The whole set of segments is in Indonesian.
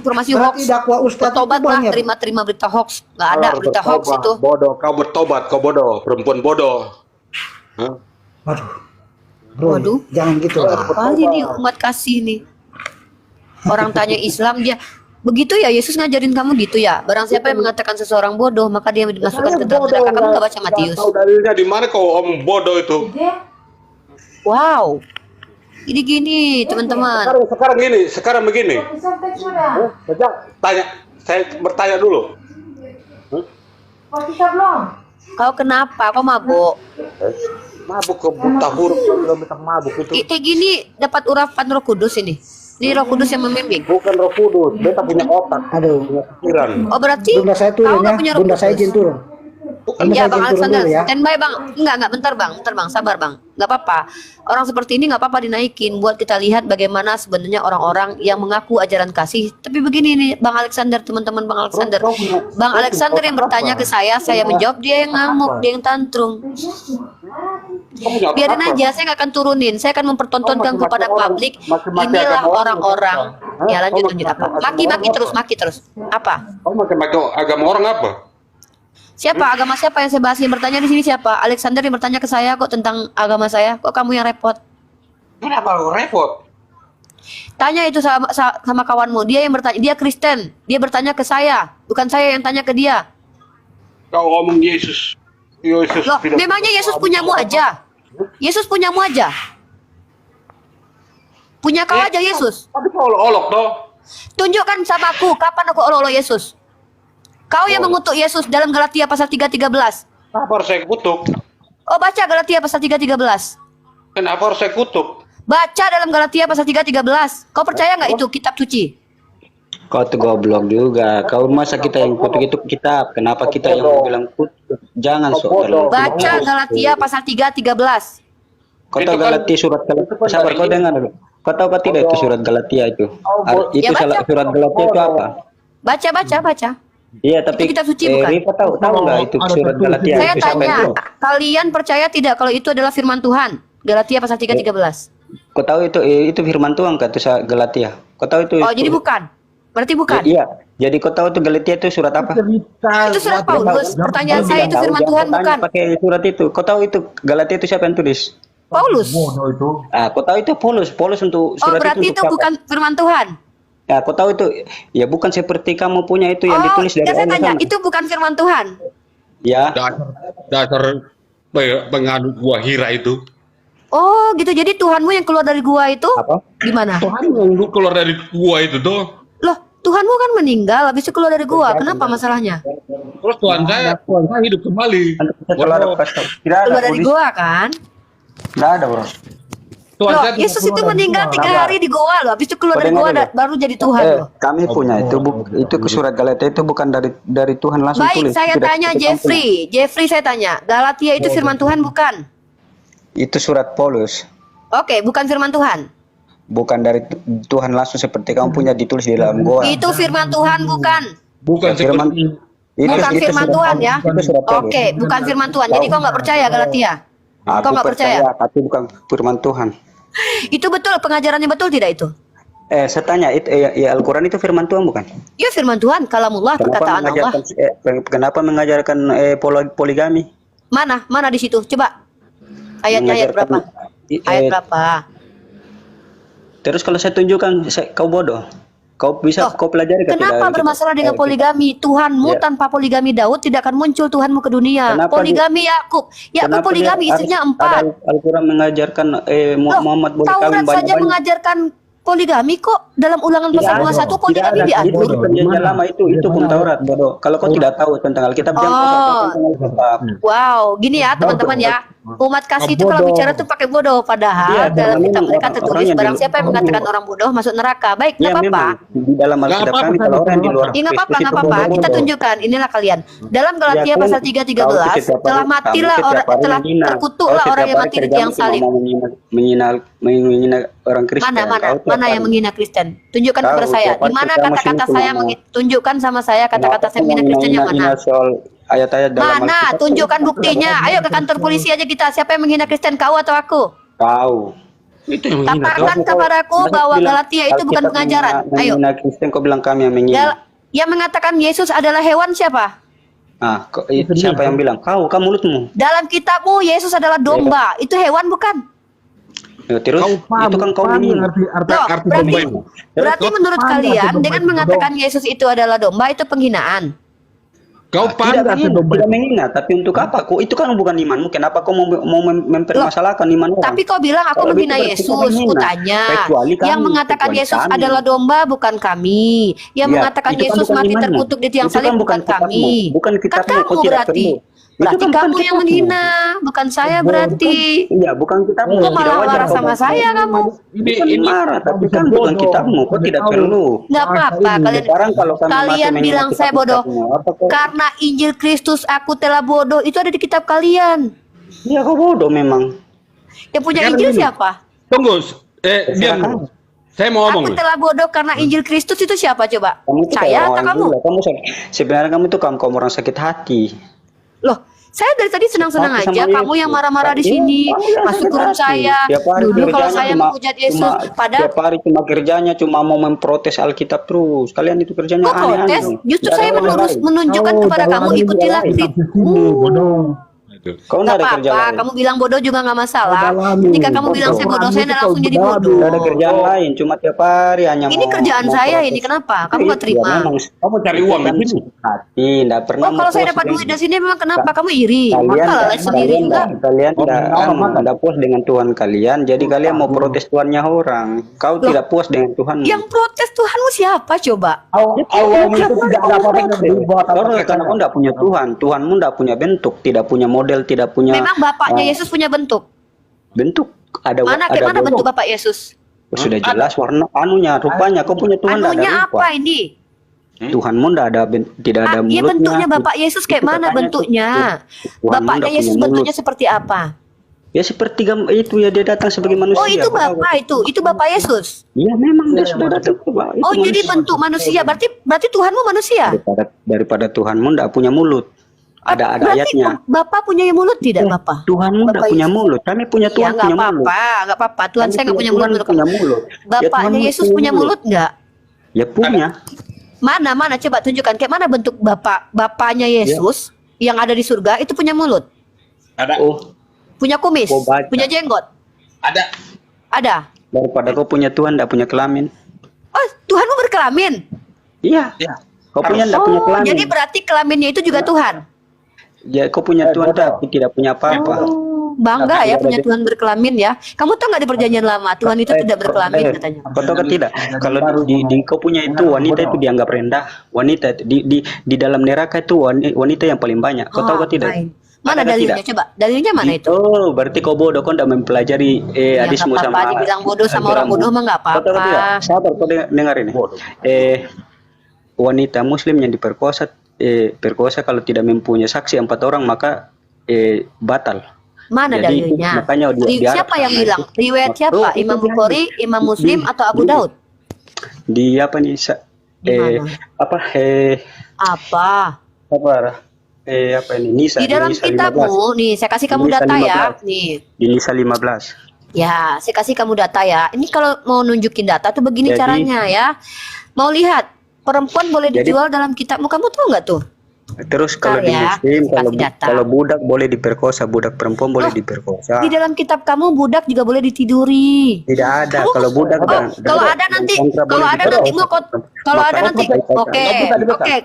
informasi Berarti hoax. dakwah Ustadz itu Bertobatlah, banyak. terima berita hoax. Nggak ada berita hoax itu. Bodoh, kau bertobat, kau bodoh, perempuan bodoh. Hah? Waduh. Bro, Waduh. jangan gitu lah. Apa ini umat kasih nih? Orang tanya Islam dia begitu ya, Yesus ngajarin kamu gitu ya. Barang siapa yang mengatakan seseorang bodoh, maka dia dimasukkan ke dalam neraka. Kamu nggak baca Matius? Tahu dalilnya di mana kau omong bodoh itu? Wow. Ini gini, teman-teman. Sekarang begini. Sejak tanya, saya bertanya dulu. Kau kenapa? Kau mabuk? Mabuk ke buta huruf, belum minta mabuk itu. Kayak gini dapat urapan Roh Kudus ini. Ini Roh Kudus yang membimbing. Bukan Roh Kudus, beta punya otak, Aduh. punya pikiran. Oh berarti Bunda saya turun kau nggak ya. punya Roh Bunda saya Kudus? izin turun. Bunda Ya saya Bang izin turun Alexander, dulu ya. standby Bang. Enggak, bentar Bang, sabar Bang. Enggak apa-apa. Orang seperti ini enggak apa-apa dinaikin buat kita lihat bagaimana sebenarnya orang-orang yang mengaku ajaran kasih. Tapi begini nih Bang Alexander, teman-teman Bang Alexander. Bang Alexander yang bertanya ke saya menjawab, dia yang ngamuk, dia yang tantrum. Biarin aja, saya nggak akan turunin. Saya akan mempertontonkan kepada publik. Inilah orang-orang. Ya lanjut apa? Maki terus. Apa? Kau macam-macam agama orang apa? Siapa agama siapa yang saya bahas? Yang bertanya di sini siapa? Alexander yang bertanya ke saya kok tentang agama saya. Kok kamu yang repot? Kenapa lu repot? Tanya itu sama kawanmu. Dia yang bertanya. Dia Kristen. Dia bertanya ke saya, bukan saya yang tanya ke dia. Kau omong Yesus. Yesus Loh, tidak- memangnya Yesus punyamu aja? Yesus punyamu aja? Punya kau aja Yesus? Tapi kau olok-olok toh. Tunjukkan sama aku kapan aku olok-olok Yesus. Kau yang mengutuk Yesus dalam Galatia pasal 3:13. Kenapa harus saya kutuk? Oh baca Galatia pasal 3:13. Kenapa harus saya kutuk? Baca dalam Galatia pasal 3:13. Kau percaya nggak itu kitab suci? Kau tuh goblok juga. Kau masa kita yang kutuk itu kitab? Kenapa kita yang mau bilang kutuk? Jangan soal. Baca Galatia pasal 3:13. Kau tahu Galatia surat Galatia? Sabar kau dengar dulu. Kau tahu tidak itu surat Galatia itu? Itu Ya, baca. surat Galatia itu apa? Baca. Iya tapi Itu kitab suci bukan? Rifa tahu nggak itu surat Galatia Saya itu sampai tanya, itu? kalian percaya tidak kalau itu adalah firman Tuhan? Galatia pasal 3:13. Kau tahu itu firman Tuhan kata Galatia? Kau tahu itu? Oh, jadi bukan. Berarti bukan. Iya. Jadi kau tahu itu Galatia itu surat apa? Itu surat Paulus. Pertanyaan saya itu firman Tuhan bukan? Pakai surat itu. Kau tahu itu Galatia itu siapa yang tulis? Paulus. Ah, kau tahu itu Paulus. Paulus untuk Oh, surat berarti itu untuk siapa? bukan firman Tuhan. Ya, kau tahu itu. Ya bukan seperti kamu punya itu yang Oh, ditulis dari ya saya Allah tanya, sana. itu bukan firman Tuhan. Ya. Dasar pengadu gua hira itu. Oh, gitu. Jadi Tuhanmu yang keluar dari gua itu Apa? gimana? Tuhan yang lu keluar dari gua itu tuh. Loh, Tuhanmu kan meninggal habis itu keluar dari gua. Kenapa masalahnya? Terus Tuhan saya hidup kembali. Tidak ada. Keluar dari gua kan? Tidak ada, bro. Tuhan Loh, saya Yesus itu meninggal 3 hari di gua loh. Habis itu keluar dari gua baru jadi Tuhan loh. Kami punya itu ke surat Galatia itu bukan dari Tuhan langsung Baik, tulis. saya Tidak tanya seperti kamu Jeffrey. Jeffrey saya tanya, Galatia itu firman Tuhan bukan? punya. Itu surat Paulus. Oke, bukan firman Tuhan. Bukan dari Tuhan langsung seperti kamu punya ditulis di dalam goa. Itu firman Tuhan bukan? bukan firman seperti Bukan itu firman surat Tuhan Paulus. ya. Itu surat Paulus. Oke, bukan firman Tuhan. Jadi kau nggak percaya Galatia? Kau Aku nggak percaya? tapi bukan firman Tuhan. Itu betul pengajarannya betul tidak itu? Saya tanya itu Al-Quran itu firman Tuhan bukan? Ya firman Tuhan, kalamullah, perkataan Allah. Kenapa mengajarkan poligami? Mana di situ? Coba. Ayat berapa? Ayat berapa? Terus kalau saya tunjukkan kau bodoh. Kau bisa Loh, kau pelajari kenapa bermasalah dengan poligami? Tuhanmu tanpa poligami Daud tidak akan muncul Tuhanmu ke dunia. Kenapa Poligami Yakub. Yakub poligami istrinya 4. Al-Quran mengajarkan Muhammad boleh Taurat kawin saja banyak-banyak. mengajarkan poligami kok. Dalam Ulangan pasal 21 poligami Itu diatur. perjanjian lama itu pun Taurat bodoh. Kalau kau tidak tahu tentang Alkitab jangan kau tahu tentang Alkitab. Wow, gini ya teman-teman ya. Umat kasih itu kalau bicara tuh pakai bodoh, padahal Iya, dalam kitab memang mereka orang tertulis yang barang di- siapa yang mengatakan orang bodoh masuk neraka. Baik, nggak Ya apa-apa. memang di dalam Alkitab apa-apa, kami kalau orang di luar Nggak apa-apa, Kristus nggak itu apa-apa. Kita bodoh. tunjukkan, inilah kalian. Dalam Galatia Ya, pasal kau 3:13 setiap hari- telah matilah kamu orang, setiap hari telah menghina. terkutuklah Kau orang setiap yang hari mati di kerjamu tiang cuma salib. mau menghina orang Kristen. Mana Kau setiap yang hari- menghina Kristen? Tunjukkan Tahu, kepada saya. tiap hari Di mana kita kata-kata masih saya cuma mau- tunjukkan sama saya kata-kata saya menghina Kristen yang mana? Soal ayat-ayat dalam Mana? Alkitab. Tunjukkan buktinya. Ayo ke kantor polisi aja kita. Siapa yang menghina Kristen? Kau atau aku? Kau. Itu yang menghina. Katakan kepadaku bahwa Galatia itu Kalau bukan kita pengajaran. Ayo. menghina Kristen, kau bilang kami yang menghina. Yang mengatakan Yesus adalah hewan siapa? Siapa yang bilang? Kau mulutmu. Dalam kitabmu Yesus adalah domba. Itu hewan bukan? Terus itu kan kau menghina. arti Loh, domba berarti, itu. berarti menurut Paham kalian arti domba dengan itu, mengatakan Yesus itu adalah domba itu penghinaan. Kau Tidak pandang menghina, tidak menghina, tapi untuk apa? Kau itu kan bukan imanmu. Kenapa kau mau mempermasalahkan iman orang? Tapi kau bilang aku Kalau menghina itu berarti kau Yesus. menghina. Kutanya, Kecuali kami, yang mengatakan kecuali Yesus kami. adalah domba bukan kami. Yang Ya, mengatakan itu kan Yesus bukan mati imanmu. terkutuk di tiang Itu kan salib bukan bukan kitabmu. kami. Bukan Kan kitabmu, kamu kau tidak berarti. perlu. Itu Berarti kan bukan kamu yang kitabmu. menghina, bukan saya berarti. Iya, bukan kitabmu. Kok Tidak malah wajar marah kau sama saya kamu? Bukan marah, tapi kan bukan kitabmu. Kau tidak perlu. Nggak apa-apa kalian. Sekarang kalau kami Kalian masih bilang mengingat saya bodoh. kitabmu, apa kau? Karena Injil Kristus aku telah bodoh itu ada di kitab kalian. Iya, kau bodoh memang. Yang punya Sekarang Injil gini. siapa? Tunggu, diam. Saya mau Aku ngomong. telah bodoh karena Injil Kristus itu siapa coba? Kamu itu Saya kayak atau orang kamu? gila. Sebenarnya kamu itu kaum orang sakit hati. Loh, saya dari tadi senang-senang Aku aja. sama Kamu Yesus. yang marah-marah di Iya, sini, kamu yang masuk sakit kurung hati. saya. Tiap hari Dulu kalau kerjanya saya cuma- menghujat Yesus, padahal tiap hari cuma kerjanya cuma mau memprotes Alkitab terus. Kalian itu kerjanya kok protes? Justru saya menunjukkan kepada kamu ikutilah Kristus. bodoh. Kau Gak nggak ada kerja apa-apa, lain. kamu bilang bodoh juga nggak masalah. Dalami. Ketika kamu bilang saya bodoh, saya nggak langsung jadi bodoh. Nggak ada kerjaan lain, cuma tiap hari hanya Ini kerjaan saya ini, kenapa? Kamu nggak terima? Kamu cari uang di sini. Hati, nggak pernah. Oh, kalau saya dapat duit dari sini memang kenapa? Kamu iri? Maka sendiri juga. Kalian tidak puas dengan Tuhan kalian, jadi kalian mau protes Tuhannya orang. Kau tidak puas dengan Tuhan. Yang protes Tuhanmu siapa coba? Awam itu tidak ada apa-apa yang berubah. Karena kau tidak punya Tuhan, Tuhanmu tidak punya bentuk, tidak punya model, tidak punya Memang bapaknya Yesus punya bentuk. bentuk. Ada Kayak mana bentuk Bapak Yesus? Sudah jelas warna anunya, rupanya. Kau punya Tuhan tidak ada Anunya rupa. apa ini? Tuhanmu tidak ada tidak ada Iya, mulutnya. bentuknya Bapak Yesus kayak Itu mana katanya bentuknya? Tuhanmu Bapaknya tidak Yesus punya mulut. bentuknya seperti apa? Ya seperti itu ya, dia datang sebagai manusia. Oh, itu Kau tahu? Bapak itu Bapak Yesus. Iya memang dia sudah datang. Pak. Itu Oh, jadi manusia. bentuk manusia. Berarti Tuhanmu manusia. Daripada Tuhanmu tidak punya mulut. Ada Berarti ayatnya. Bapak punya mulut tidak, Bapak? Tuhanmu tidak Bapak punya Yesus. mulut. Kami punya Ya Tuhan nggak punya mulut. apa-apa, nggak apa-apa. Tuhan saya nggak punya mulut. Tuhan Menurut punya kamu. mulut. Bapaknya Tuhanmu Yesus punya mulut nggak? Ya punya. Mana coba tunjukkan kayak mana bentuk bapaknya Yesus yang ada di surga itu punya mulut, Ada. Oh, punya kumis, Kau baca. punya jenggot, Ada. ada. daripada kau punya Tuhan tidak punya kelamin. Oh, Tuhanmu berkelamin. Iya. Ya. Kau punya tidak punya Oh, kelamin. jadi berarti kelaminnya itu juga Tuhan. Ya, kau punya Tuhan tapi tidak punya apa-apa. Oh, bangga ya punya Tuhan berkelamin ya. Kamu tahu nggak di perjanjian lama Tuhan itu tidak berkelamin katanya. Kau tahu kan tidak? Kalau di kau punya itu wanita itu dianggap rendah. Wanita di dalam neraka itu wanita yang paling banyak. Kau tahu kan tidak? Main. Mana Ada dalilnya tidak? coba? Dalilnya mana itu? Oh, berarti kau bodoh, kau tidak mempelajari Ya, hadismu nggak apa-apa, sama dibilang bodoh sama orang bodoh mah nggak Kau tahu kan tidak? apa-apa. Sabar, kau dengar ini. Wanita Muslim yang perkosa kalau tidak mempunyai saksi 4 orang maka batal. Mana Jadi, dalilnya? makanya Siapa yang bilang? Riwayat siapa? Oh, itu Imam dia. Bukhari, Imam Muslim atau Abu Daud? Di apa nih? Di mana? Apa apa ini? Nisa. Di dalam Nisa 15. kitabmu, nih saya kasih kamu Nisa data ya. 15. Nih, Di Nisa 15. ya saya kasih kamu data ya. Ini kalau mau nunjukin data tuh begini Jadi- caranya ya. Mau lihat perempuan boleh Jadi- dijual dalam kitabmu, kamu tahu nggak tuh? Terus kalau Bentar di ya, Muslim, kasih data. kalau budak boleh diperkosa, budak perempuan boleh Loh, diperkosa. Di dalam kitab kamu budak juga boleh ditiduri. Tidak ada. Kamu- Kalau budak Oh, kalau ada nanti, kalau ada nanti mau kalau ada nanti, oke,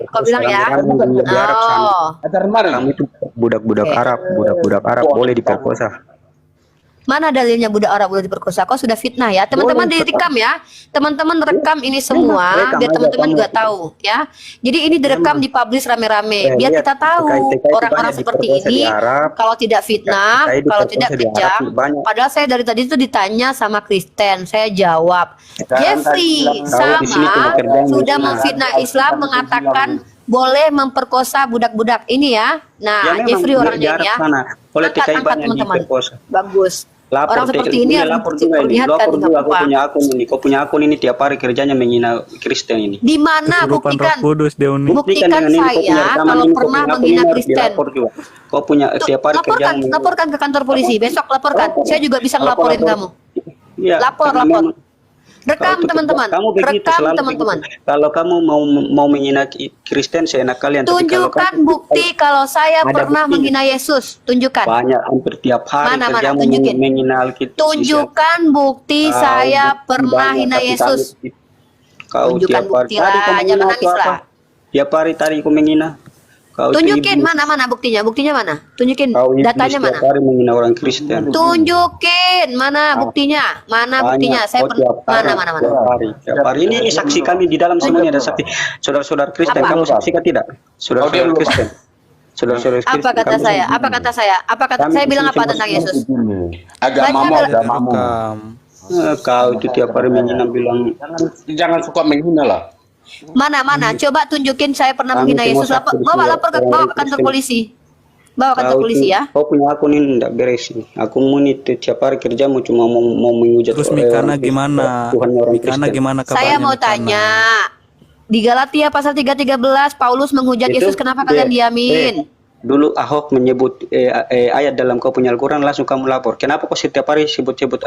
kau bilang ya. Di Arab sana. Oh, Acara kemarin. Kamu itu budak-budak Oke. Arab, budak-budak Arab boleh diperkosa. mana dalilnya budak Arab boleh diperkosa? Kau sudah fitnah ya. Teman-teman direkam ya. Teman-teman rekam ini semua Rekam biar aja teman-teman kamu. juga tahu ya. Jadi ini direkam, dipublish rame-rame biar lihat, kita tahu TKI orang-orang banyak seperti diperkosa di ini Arab. kalau tidak fitnah, TKI kalau diperkosa tidak di Arab kejam. banyak. Padahal saya dari tadi itu ditanya sama Kristen, saya jawab. Sekarang Jeffrey tadi bilang, di sini sama cuma kerjaan sudah Islam. memfitnah Islam mengatakan boleh memperkosa budak-budak ini ya. Nah, memang Jeffrey orangnya di Arab ini ya. sana. Oleh Angkat, TKI angkat, banyak teman-teman. diperkosa. Bagus. Lapor, Orang seperti ini harus lapor juga ini. diperlihatkan, Lapor nggak juga, kau apa-apa. punya akun ini. Kau punya akun ini tiap hari kerjanya menghina Kristen ini. Di mana Kesurupan Roh buktikan? Kudus Deoni. Buktikan dengan ini, kau punya saya rekaman kalau ini, kau pernah punya akun menghina ini, harus Kristen. dilapor juga. Kau punya Tuh, tiap hari laporkan, kerjaan. laporkan ke kantor polisi. Besok laporkan. Saya juga bisa ngelaporin kamu. Ya, Lapor, karena lapor. memang- Rekam teman-teman. Kamu begitu Rekam selalu teman-teman. begitu. Kalau kamu mau menghina Kristen seenak kalian. Tapi kalau Tunjukkan kamu- bukti kalau saya Ada pernah buktinya. menghina Yesus. Tunjukkan. banyak hampir tiap hari Mana, kerjamu tunjukin. menghina Alkitab. Tunjukkan bukti saya pernah hina Yesus. Kau Tunjukkan tiap hari bukti tadi lah, kau menghina jangan atau nangis apa? lah. Tiap hari tadi kau menghina. Kau itu Tunjukin iblis. mana buktinya? Buktinya mana? Tunjukin Kau iblis datanya mana? tiap hari menghina orang Kristen. Tunjukin mana buktinya? Mana buktinya? Saya Kau tiap hari, mana? Tiap hari. Ini saksi kami di dalam semuanya ada saksi. Saudara-saudara Kristen, Apa? kamu saksikan tidak? Saudara-saudara Kristen. Saudara-saudara Kristen. Apa kata kamu saya? saksikan. Apa kata saya? Apa kata Kami saya bilang apa bersama-sama tentang Yesus? Agamamu, Baca- agamamu. Kau itu tiap hari menghina bilang Jangan suka menghina lah. Mana? Coba tunjukin saya pernah Kami menghina semua Yesus. saksi di Bawa sini. lapor ke bawa ke kantor polisi. Bawa ke kantor kau polisi itu- ya. Kau punya akun ini tidak beres nih. Akunmu ini tiap hari kerjamu cuma mau menghujat Terus orang Mikana Kristen, gimana? Tuhannya orang Mikana Kristen. gimana kabarnya? Saya mau Mikana? tanya. Di Galatia pasal 3:13 Paulus menghujat Itu, Yesus, kenapa kalian diamin? Dulu Ahok menyebut ayat dalam kau punya Al-Quran, langsung kamu lapor. Kenapa kau setiap hari sebut-sebut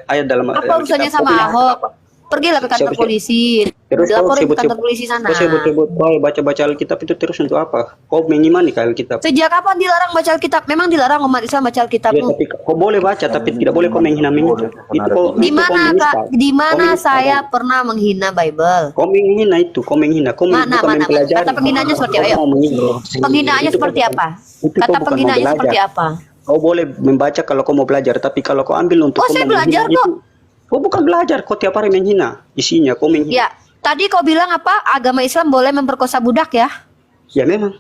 ayat dalam Apa urusannya Alkitab? Kau sama punya Ahok? Pergilah ke kantor Siapa- polisi. Terus kau Laporin ke sebut-sebut- kantor polisi sana. Kau sebut-sebut kau baca-baca Alkitab itu terus untuk apa? Kau mengimani ke Alkitab? Sejak kapan dilarang baca Alkitab? Memang dilarang umat Islam baca Ya, Alkitabmu. tapi kau boleh baca, tapi tidak boleh kau menghina-menghina. Itu kau Di itu kau mana menista. Kak? Di mana Kau menista. saya pernah menghina Bible? Kau menghina itu, kau menghina. Kau Mana? bukan mempelajari. Kata penghinanya seperti apa? Kau Ayo. mau menghina. Penghinanya Itu seperti bukan- apa? itu kau Kata bukan penghinanya mau seperti belajar. apa? Kau boleh membaca kalau kau mau belajar, tapi kalau kau ambil untuk Oh, kau saya mau belajar menghina kok. itu, kau bukan belajar, kau tiap hari menghina. Isinya kau menghina. Ya, tadi kau bilang apa? Agama Islam boleh memperkosa budak ya? Ya memang.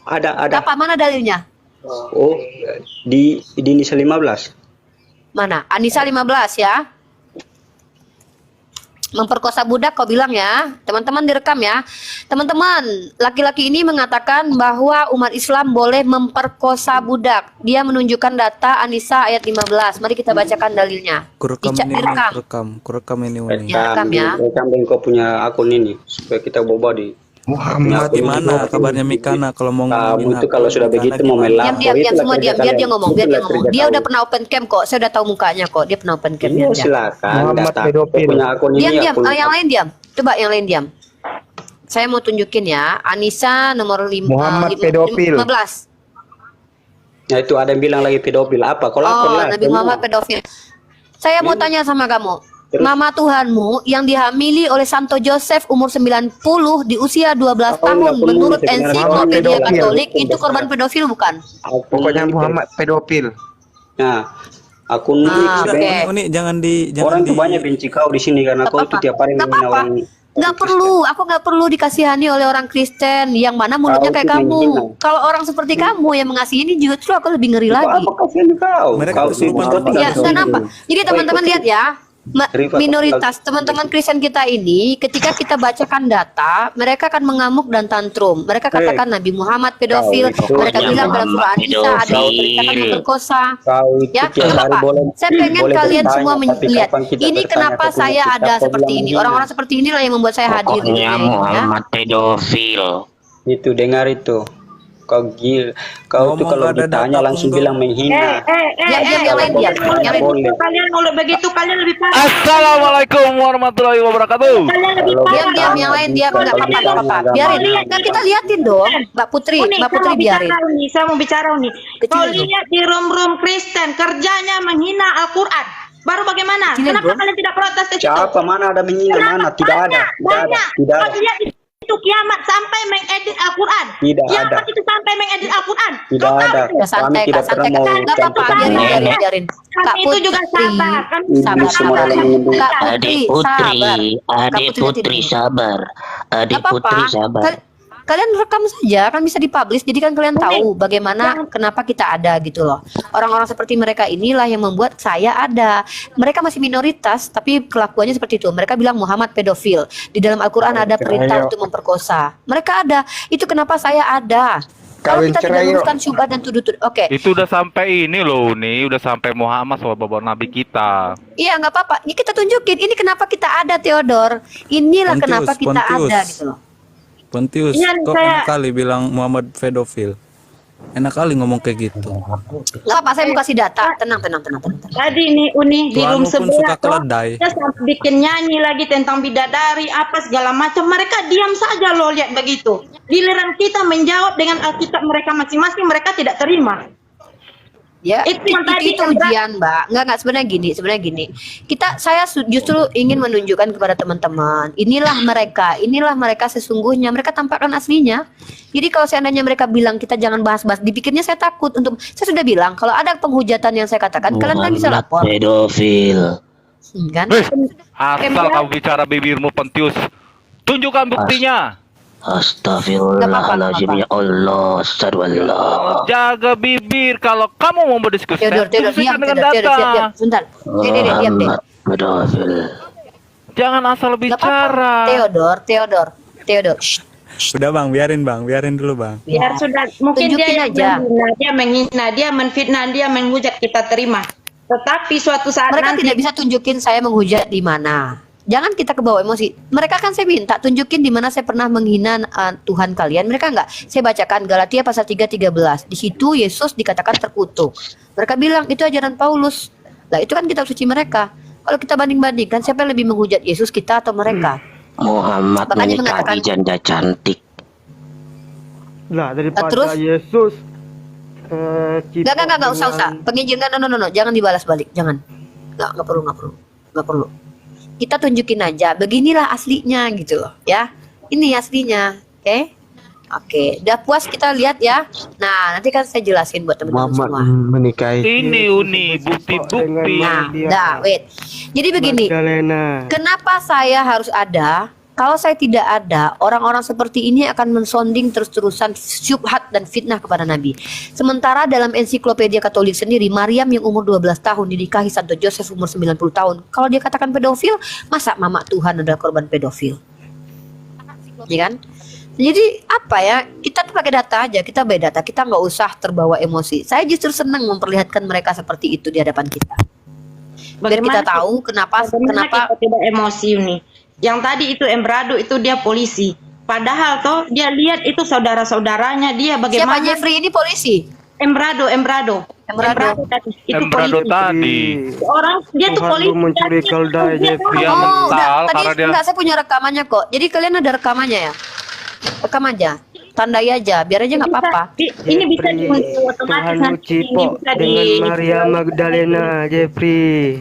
Ada. Apa mana dalilnya? Oh, di Nisa 15. Mana? Anissa 15 ya. Memperkosa budak kau bilang ya. Teman-teman direkam ya. Teman-teman, laki-laki ini mengatakan bahwa umat Islam boleh memperkosa budak. Dia menunjukkan data Anissa ayat 15. Mari kita bacakan dalilnya. Kurekam ini, Direkam. kurekam ini Uni. Ya, rekam ya. Rekam dan kau punya akun ini supaya kita bawa di. Muhammad Gimana kabarnya Mikana kalau mau Kamu menghina itu kalau sudah Mikana begitu mau main gimana? lapor. Diam itulah semua kerja diam. Biar kalian. dia ngomong, biar dia Itulah ngomong. kerja Dia udah kalian. pernah open cam kok. Saya udah tahu mukanya kok. Dia pernah open cam. Iya, Biar, silakan. Muhammad Data. pedofil. Kau punya akun ini. Diam. akun- Yang lain diam. Coba yang lain diam. Saya mau tunjukin ya. Anissa nomor 5, Muhammad pedofil. 15. Nah itu ada yang bilang lagi pedofil. Apa? Kau lapor Oh, lah. Nabi Muhammad pedofil. Saya mau tanya sama kamu. Terus? Mama Tuhanmu yang dihamili oleh Santo Joseph umur 90 di usia 12 Oh, tahun enggak perlu menurut sebenarnya. ensiklopedia Pedofil. Katolik itu korban pedofil bukan? Akun Pokoknya ini Muhammad pedofil. Nah, akun ini Ah, sebenarnya oke. Uni jangan di orang di tuh banyak benci kau di sini karena kau itu tiap hari Nggak menghina apa-apa. orang. Nggak perlu, aku nggak perlu dikasihani oleh orang Kristen yang mana mulutnya Kau kayak tuh kamu. menghina. Kalau orang seperti kamu yang mengasihi ini justru aku lebih ngeri lagi. Apa kasihan kau? Mereka Kau kesurupan diskotik Ya, Betul. kenapa? Jadi teman-teman lihat ya, Rifa, minoritas teman-teman Kristen kita ini, ketika kita bacakan data, mereka akan mengamuk dan tantrum. Mereka katakan Nabi Muhammad pedofil. Kau Mereka itu bilang dalam surah Muhammad An-Nisa ada pedofil. diperintahkan memperkosa. Kau itu Ya, tiap nggak hari apa-apa. boleh. Saya pengen boleh kalian bertanya, semua tapi melihat kapan kita ini bertanya, kenapa kau punya saya sikap, ada kau seperti bilang ini. menghina. Orang-orang seperti inilah yang membuat saya hadir di Pokoknya dunia ini. Ya. Muhammad pedofil. Itu dengar itu. Kau gil, kau itu Ngomong kalau ada ditanya data langsung pun, bilang menghina. Diam, yang lain diam. Yang lain. Boleh. Kalian kalau begitu kalian lebih parah. Assalamualaikum warahmatullahi wabarakatuh. Kalian lebih Kalau parah. Diam, yang lain diam. Nggak apa-apa, nggak apa-apa. Biarin. Kan kita liatin dong, Mbak Putri. Uni, Mbak Putri biarin. Saya mau bicara nih. Kecil Kau dong. lihat di room-room Kristen kerjanya menghina Al-Quran. Baru bagaimana? Kecil Kenapa dong. kalian tidak protes ke situ? Siapa mana ada menghina mana? Tidak ada. Tidak ada. Banyak. Tidak Kau ada. lihat itu kiamat sampai mengedit Al-Quran. Tidak Kiamat ada. itu sampai mengedit Al-Quran. Tidak Kau tahu ada. itu? Ya, santai, Kami Kak, tidak santai, pernah Kak. mau Nggak apa-apa, campur biarin. Kak Kami itu juga Putri, sabar. Kami sabar, semua sabar. dalam menyembuh. Kak Adik Putri, putri, sabar. Kak adik Putri putri nanti. sabar. Adik Nggak apa-apa. putri sabar. Kalian rekam saja, kan bisa dipublish. Jadi kan kalian tahu bagaimana, kenapa kita ada gitu loh. Orang-orang seperti mereka inilah yang membuat saya ada. Mereka masih minoritas, tapi kelakuannya seperti itu. Mereka bilang Muhammad pedofil. Di dalam Al-Quran ada perintah untuk memperkosa. Mereka ada. Itu kenapa saya ada. Kalau Kawin kita tidak cerai, yuk. luruskan syubhat dan tuduh-tuduh. Oke. Itu udah sampai ini loh nih, udah sampai Muhammad soal bawa nabi kita. Iya nggak apa-apa. Ini kita tunjukin. Ini kenapa kita ada, Theodor. Inilah Pontius, kenapa kita Pontius. ada gitu loh. Pontius, Iya, kok saya- kali bilang Muhammad pedofil? Enak kali ngomong kayak gitu. Nggak apa, saya mau kasih data. Tenang. Tadi ini Uni di room Tuanmu pun sebelah suka tuh, keledai. dia sampai bikin nyanyi lagi tentang bidadari apa segala macam. Mereka diam saja loh lihat begitu. Giliran kita menjawab dengan Alkitab mereka masing-masing, mereka tidak terima. Ya, Itu yang tadi itu yang ujian, Mbak. Enggak sebenarnya gini. Saya justru ingin menunjukkan kepada teman-teman, inilah mereka sesungguhnya, mereka tampakkan aslinya. Jadi kalau seandainya mereka bilang kita jangan bahas-bahas, dipikirnya saya takut saya sudah bilang kalau ada penghujatan yang saya katakan, kalian kan bisa lapor. pedofil. Kan? Asal kamu bicara bibirmu Pontius. Tunjukkan buktinya. Astagfirullahaladzim, ya Allah, astagfirullah. Jaga bibir kalau kamu mau berdiskusi. Teodor, diam. Sebentar. Diam deh. Muhammad pedofil. Jangan asal Nggak apa-apa. bicara. Teodor. Shh. Udah Bang, biarin dulu Bang. Biar sudah, mungkin Tunjukin dia yang aja. menghina, dia menfitnah, dia menghujat, kita terima. Tetapi suatu saat Mereka nanti tidak bisa tunjukin saya menghujat di mana. Jangan kita kebawa emosi. Mereka kan saya minta tunjukin di mana saya pernah menghina Tuhan kalian. Mereka enggak. Saya bacakan Galatia pasal 3:13. Di situ Yesus dikatakan terkutuk. Mereka bilang itu ajaran Paulus. Lah itu kan kitab suci mereka. Kalau kita banding-bandingkan siapa yang lebih menghujat, Yesus kita atau mereka? Muhammad Makanya menikahi mengatakan- janda cantik. Lah daripada Terus? Yesus Enggak usah. Penginjilan no. Jangan dibalas balik, jangan. Enggak perlu. Kita tunjukin aja, beginilah aslinya gitu loh, ya. Ini aslinya, oke. Udah puas kita lihat ya. Nah, nanti kan saya jelasin buat teman-teman Muhammad semua. menikahi Ini Uni bukti-bukti. Nah, wait. Jadi begini, Magdalena. kenapa saya harus ada? Kalau saya tidak ada, orang-orang seperti ini akan mensonding terus-terusan syubhat dan fitnah kepada Nabi. Sementara dalam ensiklopedia Katolik sendiri, Maryam yang umur 12 tahun dinikahi Santo Joseph umur 90 tahun. Kalau dia katakan pedofil, masa mama Tuhan adalah korban pedofil? Ya kan? Jadi apa ya, kita tuh pakai data aja, kita beda data, kita nggak usah terbawa emosi. Saya justru senang memperlihatkan mereka seperti itu di hadapan kita. Biar kita tahu kenapa kita tidak emosi ini. Yang tadi itu Embrado itu dia polisi. Padahal toh dia lihat itu saudara-saudaranya dia siapa bagaimana. Jeffrey ini polisi. Embrado tadi. Itu Embrado polisi. tadi. Orang dia tuh Tuhan polisi. mencuri keldai Jeffrey. Dia Oh, mental tadi karena dia enggak, saya punya rekamannya kok. Jadi kalian ada rekamannya ya? Rekam aja, tandai aja, biar aja nggak apa-apa. Ini bisa diundi otomatis Tuhan nanti uji ini bisa dengan Maria Magdalena Jeffrey.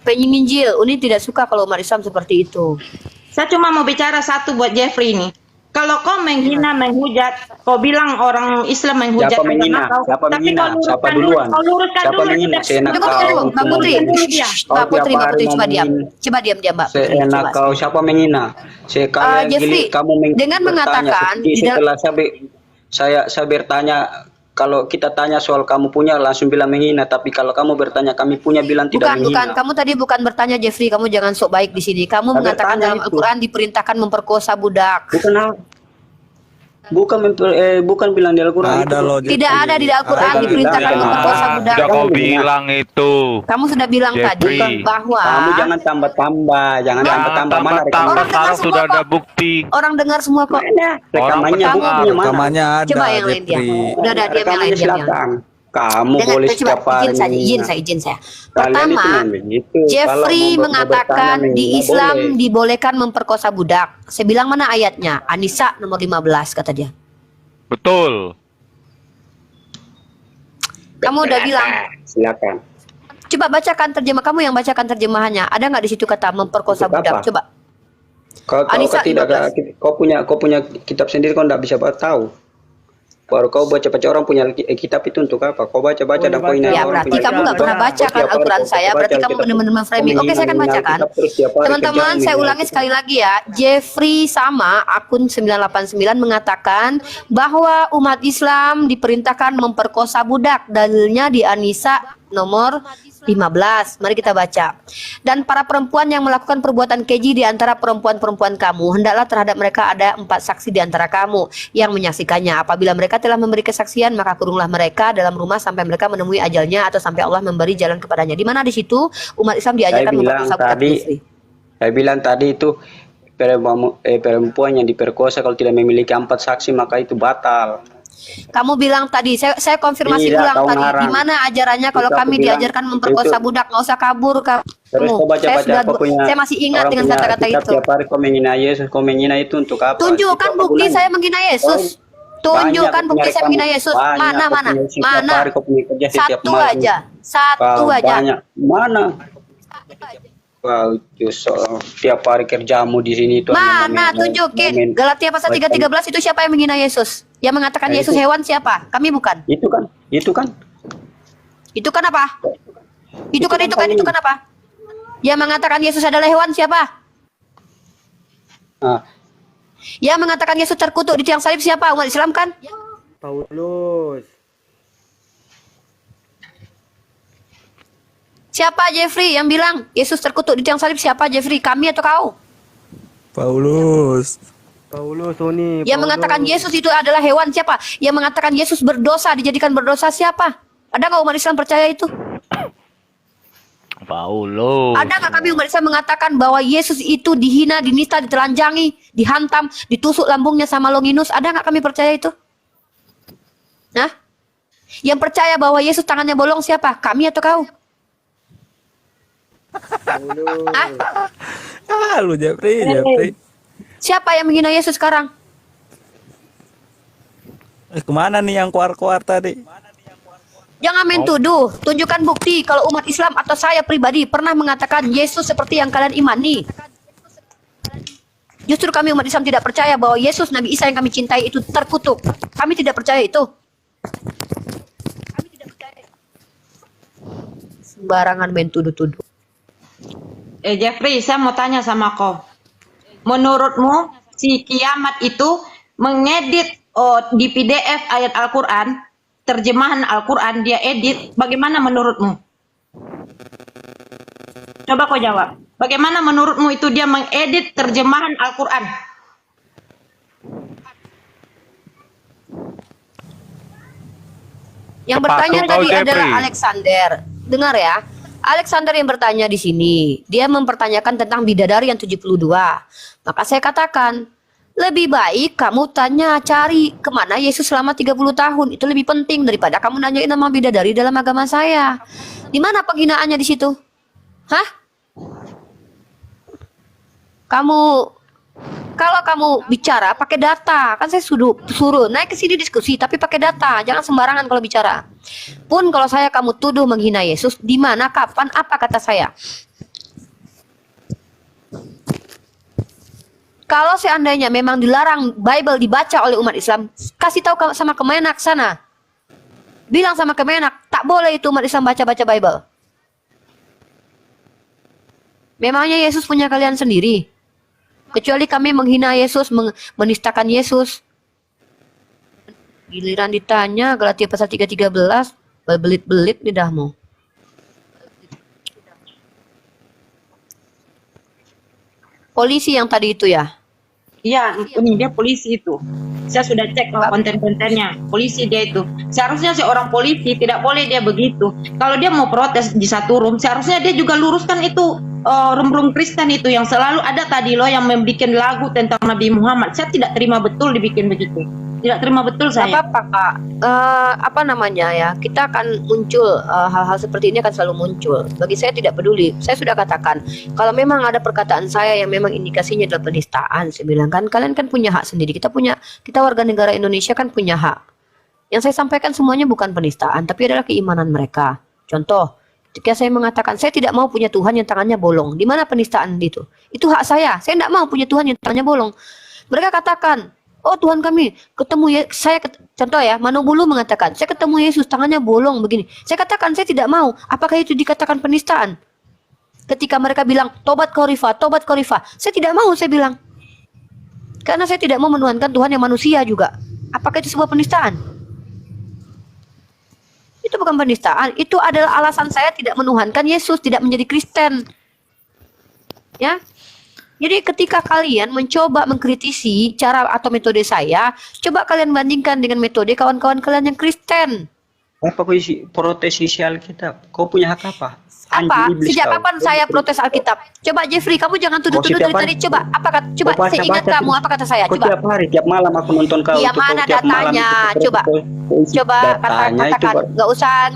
Penginjil, Uni tidak suka kalau umat Islam seperti itu. Saya cuma mau bicara satu buat Jeffrey ini. Kalau kau menghina, menghujat, kau bilang orang Islam menghujat Siapa menghina? agama kau. Siapa Tapi menghina? kau luruskan Siapa dulu, duluan? kau luruskan Siapa dulu. menghina? Seenak Tunggu, Mbak Putri. Mbak Putri coba diam. Coba diam, Mbak Putri. Seenak Coba. kau, siapa menghina? Sekali Jeffrey, kamu dengan mengatakan di setelah saya bertanya, kalau kita tanya soal kamu punya langsung bilang menghina, tapi kalau kamu bertanya kami punya bilang tidak Bukan, menghina. kamu tadi bukan bertanya Jeffrey, kamu jangan sok baik di sini. Kamu Saya mengatakan bertanya dalam itu. Al-Quran diperintahkan memperkosa budak. Bukan bilang di Al-Quran. Ada loh. Tidak ada di Al-Quran Ada, diperintahkan tidak. memperkosa budak. Sudah kau bilang itu. Kamu sudah bilang Jeffrey. tadi bahwa Kamu jangan tambah-tambah, jangan tambah-tambah. Mana tambah Orang dengar sekarang semua sudah kok. ada bukti. orang dengar semua kok. rekamannya? Kamu- Buktinya mana? Rekamannya ada. Coba yang lain dia. Jeffrey. Udah ada diam yang lain Rekamannya diam. silakan. Kamu Dengar, boleh coba setiap hari izin saya. Kalian itu Pertama, memang begitu. Jeffrey Kalau mau mengatakan bertanya, di nggak Islam boleh. dibolehkan memperkosa budak. Saya bilang mana ayatnya? An-Nisa nomor 15 kata dia. Betul. Kamu udah bilang. Silakan. Coba bacakan terjemah, kamu yang bacakan terjemahannya. Ada nggak di situ kata memperkosa Untuk budak? apa? Coba. Kau Anissa, tidak 15. kau punya kitab sendiri, kau tidak bisa tahu. Baru kau baca-baca orang punya kitab itu untuk apa? Kau baca-baca dan kau ini Ya orang berarti punya kamu nggak kitab. pernah baca kan Setiap hari Al-Quran kau saya. baca Berarti kamu Alkitab. benar-benar framing. Kau Oke, saya akan menghina bacakan. Alkitab terus setiap hari Teman-teman, kerjaan saya menghina ulangi Alkitab. sekali lagi ya. Jeffrey sama akun 989 mengatakan bahwa umat Islam diperintahkan memperkosa budak. Dalilnya di An-Nisa nomor 15. Mari kita baca. Dan para perempuan yang melakukan perbuatan keji di antara perempuan-perempuan kamu, hendaklah terhadap mereka ada 4 saksi di antara kamu yang menyaksikannya. Apabila mereka telah memberi kesaksian, maka kurunglah mereka dalam rumah sampai mereka menemui ajalnya atau sampai Allah memberi jalan kepadanya. Di mana di situ umat Islam diajarkan memperkosa budak istri. Saya bilang tadi itu perempuan yang diperkosa kalau tidak memiliki 4 saksi maka itu batal. Kamu bilang tadi, saya konfirmasi Tidak, ulang kau tadi. ngarang. Di mana ajarannya kalau Itu aku kami bilang, diajarkan memperkosa itu- budak, nggak usah kabur kamu. Terus kau baca-baca Saya, apa punya saya masih ingat orang dengan punya kata-kata kitab itu. tiap hari kau menghina Yesus, kau menghina itu untuk apa? Tunjukkan Itu apa bukti gunanya? saya menghina Yesus. Tunjukkan Banyak bukti saya punya menghina rekaman. Yesus. Banyak Mana, kau mana, punya isi tiap mana? hari kau punya kerja setiap Satu malam. aja, satu Kau aja. banyak. Mana? Kau justru tiap hari kerjamu di sini itu hanya Mana? Tunjukin. Galatia pasal 3:13 itu siapa yang menghina Yesus? Yang mengatakan Nah, Yesus itu. hewan siapa? Kami bukan. Itu kan. Itu kan apa? Itu kan apa? Yang mengatakan Yesus adalah hewan siapa? Ah, Yang mengatakan Yesus terkutuk di tiang salib siapa? Umat Islam kan? Paulus. Siapa Jeffrey yang bilang Yesus terkutuk di tiang salib? Siapa Jeffrey? Kami atau kau? Paulus. Paulus, Sony. Yang mengatakan Yesus itu adalah hewan siapa? Yang mengatakan Yesus berdosa, dijadikan berdosa siapa? Ada nggak umat Islam percaya itu? Paulus. Ada nggak kami umat Islam mengatakan bahwa Yesus itu dihina, dinista, ditelanjangi, dihantam, ditusuk lambungnya sama Longinus? Ada nggak kami percaya itu? Nah, yang percaya bahwa Yesus tangannya bolong siapa? Kami atau kau? Hah? Ah, lu Jeffrey. Siapa yang menghina Yesus sekarang? Kemana nih yang keluar-keluar tadi? Jangan main tuduh, tunjukkan bukti kalau umat Islam atau saya pribadi pernah mengatakan Yesus seperti yang kalian imani. Justru kami umat Islam tidak percaya bahwa Yesus Nabi Isa yang kami cintai itu terkutuk. Kami tidak percaya itu. Sembarangan main tuduh-tuduh. Jeffrey, saya mau tanya sama kau. Menurutmu si kiamat itu mengedit di PDF ayat Al-Quran, terjemahan Al-Quran dia edit, bagaimana menurutmu? Coba kau jawab. Bagaimana menurutmu itu dia mengedit terjemahan Al-Quran? Yang Tepat bertanya tuh, tadi kau, adalah Jeffrey. Alexander. Dengar ya. Alexander yang bertanya di sini, dia mempertanyakan tentang bidadari yang 72. Maka saya katakan, lebih baik kamu cari kemana Yesus selama 30 tahun. Itu lebih penting daripada kamu nanyain nama bidadari dalam agama saya. Di mana penghinaannya di situ? Hah? Kalau kamu bicara pakai data, kan saya suruh naik ke sini diskusi, tapi pakai data, jangan sembarangan kalau bicara. Pun kalau kamu tuduh menghina Yesus, di mana, kapan, apa kata saya? Kalau seandainya memang dilarang Bible dibaca oleh umat Islam, kasih tahu sama Kemenak sana. Bilang sama Kemenak, tak boleh itu umat Islam baca-baca Bible. Memangnya Yesus punya kalian sendiri? Kecuali kami menghina Yesus, menistakan Yesus. Giliran ditanya Galatia pasal 3:13, belit-belit lidahmu. Polisi yang tadi itu ya? Iya, ini dia polisi itu. Saya sudah cek konten-kontennya. Polisi dia itu. Seharusnya seorang polisi tidak boleh dia begitu. Kalau dia mau protes di satu room, seharusnya dia juga luruskan itu room-room Kristen itu yang selalu ada tadi loh yang membuat lagu tentang Nabi Muhammad. Saya tidak terima betul dibikin begitu. Tidak terima betul Gak saya. apa-apa Kak. Apa namanya ya? Kita akan muncul hal-hal seperti ini akan selalu muncul. Bagi saya tidak peduli. Saya sudah katakan kalau memang ada perkataan saya yang memang indikasinya adalah penistaan, saya bilang kan kalian kan punya hak sendiri. Kita warga negara Indonesia kan punya hak. Yang saya sampaikan semuanya bukan penistaan, tapi adalah keimanan mereka. Contoh, ketika saya mengatakan saya tidak mau punya Tuhan yang tangannya bolong, di mana penistaan itu? Itu hak saya. Saya tidak mau punya Tuhan yang tangannya bolong. Mereka katakan, oh Tuhan kami ketemu ya, contoh ya, Manobulu mengatakan, saya ketemu Yesus tangannya bolong begini. Saya katakan saya tidak mau. Apakah itu dikatakan penistaan? Ketika mereka bilang tobat korifa, saya tidak mau, saya bilang. Karena saya tidak mau menuhankan Tuhan yang manusia juga. Apakah itu sebuah penistaan? Itu bukan penistaan, itu adalah alasan saya tidak menuhankan Yesus, tidak menjadi Kristen. Ya. Jadi ketika kalian mencoba mengkritisi cara atau metode saya, coba kalian bandingkan dengan metode kawan-kawan kalian yang Kristen. Apa kau isi protes isi Alkitab? Kau punya hak apa? Apa? Anjing iblis Sejak kau. kapan saya protes Alkitab? Coba Jeffrey, kamu jangan tuduh-tuduh setiap dari tadi. hari- Coba apa kata? Coba Kau baca- saya ingat baca kamu terus. apa kata saya? Kau Coba. tiap hari, tiap malam aku nonton kau. Iya, Itu kau mana tiap malam datanya? itu Coba. kau isi Coba datanya itu katakan. Nggak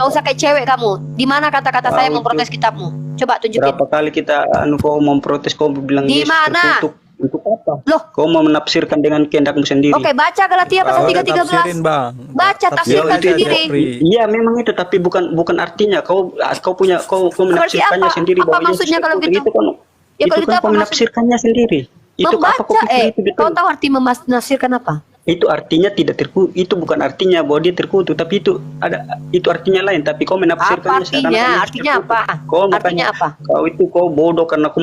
usah kayak cewek kamu. Di mana kata-kata saya Tahu memprotes itu. kitabmu? Coba tunjukin. berapa kali kita kau memprotes, kau bilang Di Yesus mana? terkutuk. Untuk apa? Loh. Kau mau menafsirkan dengan kehendakmu sendiri. Oke, baca Galatia pasal Kau 3:13. tafsirin, Bang. Baca, tafsirkan aja, sendiri. Jeffrey. Iya memang itu, tapi bukan artinya kau punya kau menafsirkannya apa? sendiri Apa bahwa Yesus maksudnya kalau terkutuk. gitu? Itu kan, Ya, itu kalau kan gitu kau apa menafsirkannya sendiri. Itu apa kau Membaca, pikir itu betul? kau tahu arti menafsirkan apa? Itu artinya tidak terkutuk, itu bukan artinya bahwa dia terkutuk, tapi itu artinya lain, tapi kau menafsirkannya Apa artinya? seakan-akan Yesus Artinya terkutuk. apa? Kau Artinya makanya apa? kau bodoh karena kau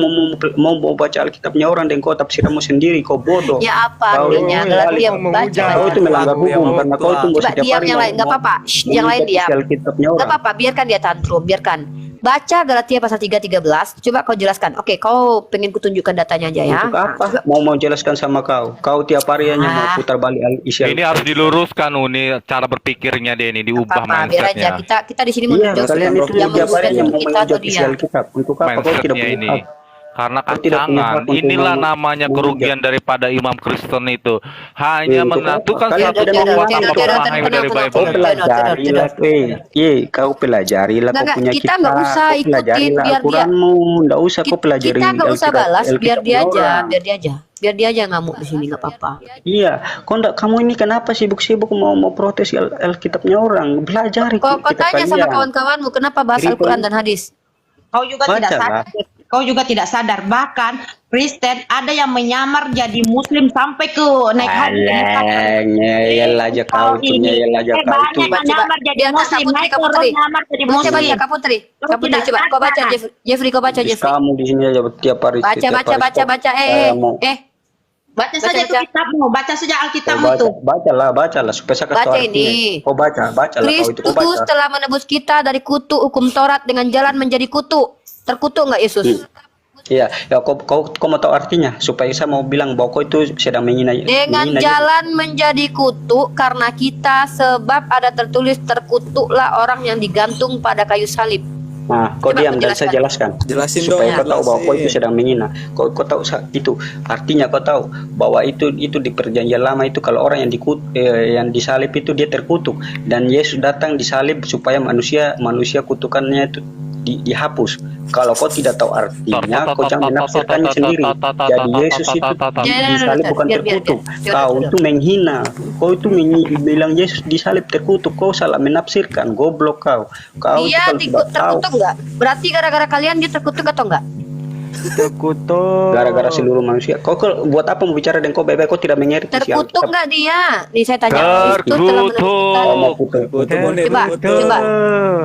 mau baca Alkitabnya orang dan kau tafsirmu sendiri, kau bodoh. Ya apa Kau artinya? ini Galatia mau baca. menghujat. Kau itu melanggar Aku yang hukum mau karena kau tua. itu Coba diam yang lain, nggak apa-apa. Yang lain diam. Alkitabnya Gak orang. apa-apa, biarkan dia tantrum, biarkan. Baca Galatia pasal 3:13. Coba kau jelaskan. Oke, kau pengen kutunjukkan datanya aja ya. Untuk apa? Mau jelaskan sama kau. Kau tiap hari hanya mau putar balik isi Ini harus diluruskan Uni, cara berpikirnya dia ini diubah Apa-apa, biar aja. mindsetnya. Kita di sini mau Iya, menunjuk kalian itu yang tiap hari menghujat hanya mau kita atau menghujat isi dia. Alkitab. Untuk apa kau tidak Mindsetnya punya ini. hak? Karena Kau tidak punya hak kancangan. untuk Inilah mau- namanya menghujat. kerugian daripada imam Kristen itu. Hanya Untuk menentukan apa? Kalian satu tidak kekuatan mau- tanpa tidak, memahami tenang, dari tenang, Kau Bible. pelajarilah, kau pelajarilah Nggak, kau punya kita nggak usah kau ikutin, pelajarilah biar dia- Al-Quranmu, nggak usah kau pelajari. Kita nggak usah Alkitab- balas, biar Alkitabnya dia aja, orang. biar dia aja ngamuk di sini, nggak apa-apa. Iya, kamu ini kenapa sibuk-sibuk mau protes Alkitabnya orang? Belajari Kau kitab tanya sama kalian. kawan-kawanmu kenapa bahas Jadi, Al-Quran dan hadis? Kau juga Baca tidak lah. sadar. Kau juga tidak sadar. Bahkan Kristen ada yang menyamar jadi Muslim sampai ke naik haji. Alah, ngeyel aja kau tuh, ngeyel aja kau tuh. Banyak Coba, menyamar jadi biar Muslim. Kak Putri, Naik Kak turun Putri. nyamar jadi Baca, Muslim. baca, Kak Putri. Kau Kak Putri, tidak coba kau baca, sadar. Jeffrey, kau baca, Terus Jeffrey. kamu di sini aja tiap hari. Baca, tiap baca, hari baca, stop. baca, Saya mau- Baca saja itu baca. kitabmu. Baca saja Kau Alkitabmu baca, tuh. bacalah supaya saya kasih tahu Baca artinya. ini. Kau baca lah kau itu kau Kristus baca. telah menebus kita dari kutuk hukum Taurat dengan jalan menjadi kutuk. Terkutuk nggak Yesus? Iya, ya kau mau tahu artinya supaya saya mau bilang bahwa kau itu sedang menghina. Dengan menghina jalan menjadi kutuk karena kita, sebab ada tertulis terkutuklah orang yang digantung pada kayu salib. Nah, kau Coba diam kau dan saya jelaskan. Jelasin Supaya dong, kau tahu bahwa kau itu jelasin. sedang menghina. Kau tahu itu artinya kau tahu bahwa itu di perjanjian lama itu kalau orang yang disalib itu dia terkutuk dan Yesus datang disalib supaya manusia kutukannya itu dihapus. Kalau kau tidak tahu artinya, kau jangan menafsirkannya sendiri. Jadi Yesus itu disalib bukan terkutuk. Kau itu menghina. Kau itu bilang Yesus disalib terkutuk. Kau salah menafsirkan. Goblok kau. Kau itu Dia kalau tidak tahu. terkutuk nggak? Berarti gara-gara kalian dia terkutuk atau enggak? Terkutuk. Gara-gara seluruh manusia. Kau buat apa mau bicara dengan kau bebek? Kau tidak mengerti si Terkutuk Alkitab. nggak dia? Nih saya tanya. Kristus telah menebus kita. Kau mau putar. Coba.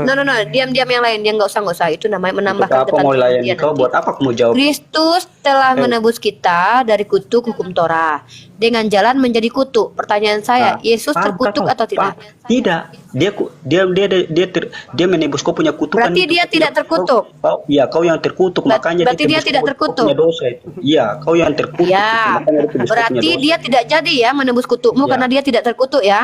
No, diam-diam yang lain, dia nggak usah. Itu namanya Untuk menambahkan apa mau layani ketentuan kau? nanti. Buat apa kau mau jawab? Kristus telah menebus kita dari kutuk hukum Torah dengan jalan menjadi kutuk. Pertanyaan saya, Yesus terkutuk atau tidak? Tidak. Dia menebus kau punya kutukan. Berarti itu. dia tidak terkutuk. Kau yang terkutuk, makanya berarti dia tebus tidak kau terkutuk. punya dosa itu. Iya, kau yang terkutuk. Ya, makanya dia tebus kau punya berarti dosa. dia tidak jadi ya menebus kutukmu Ya. karena dia tidak terkutuk ya.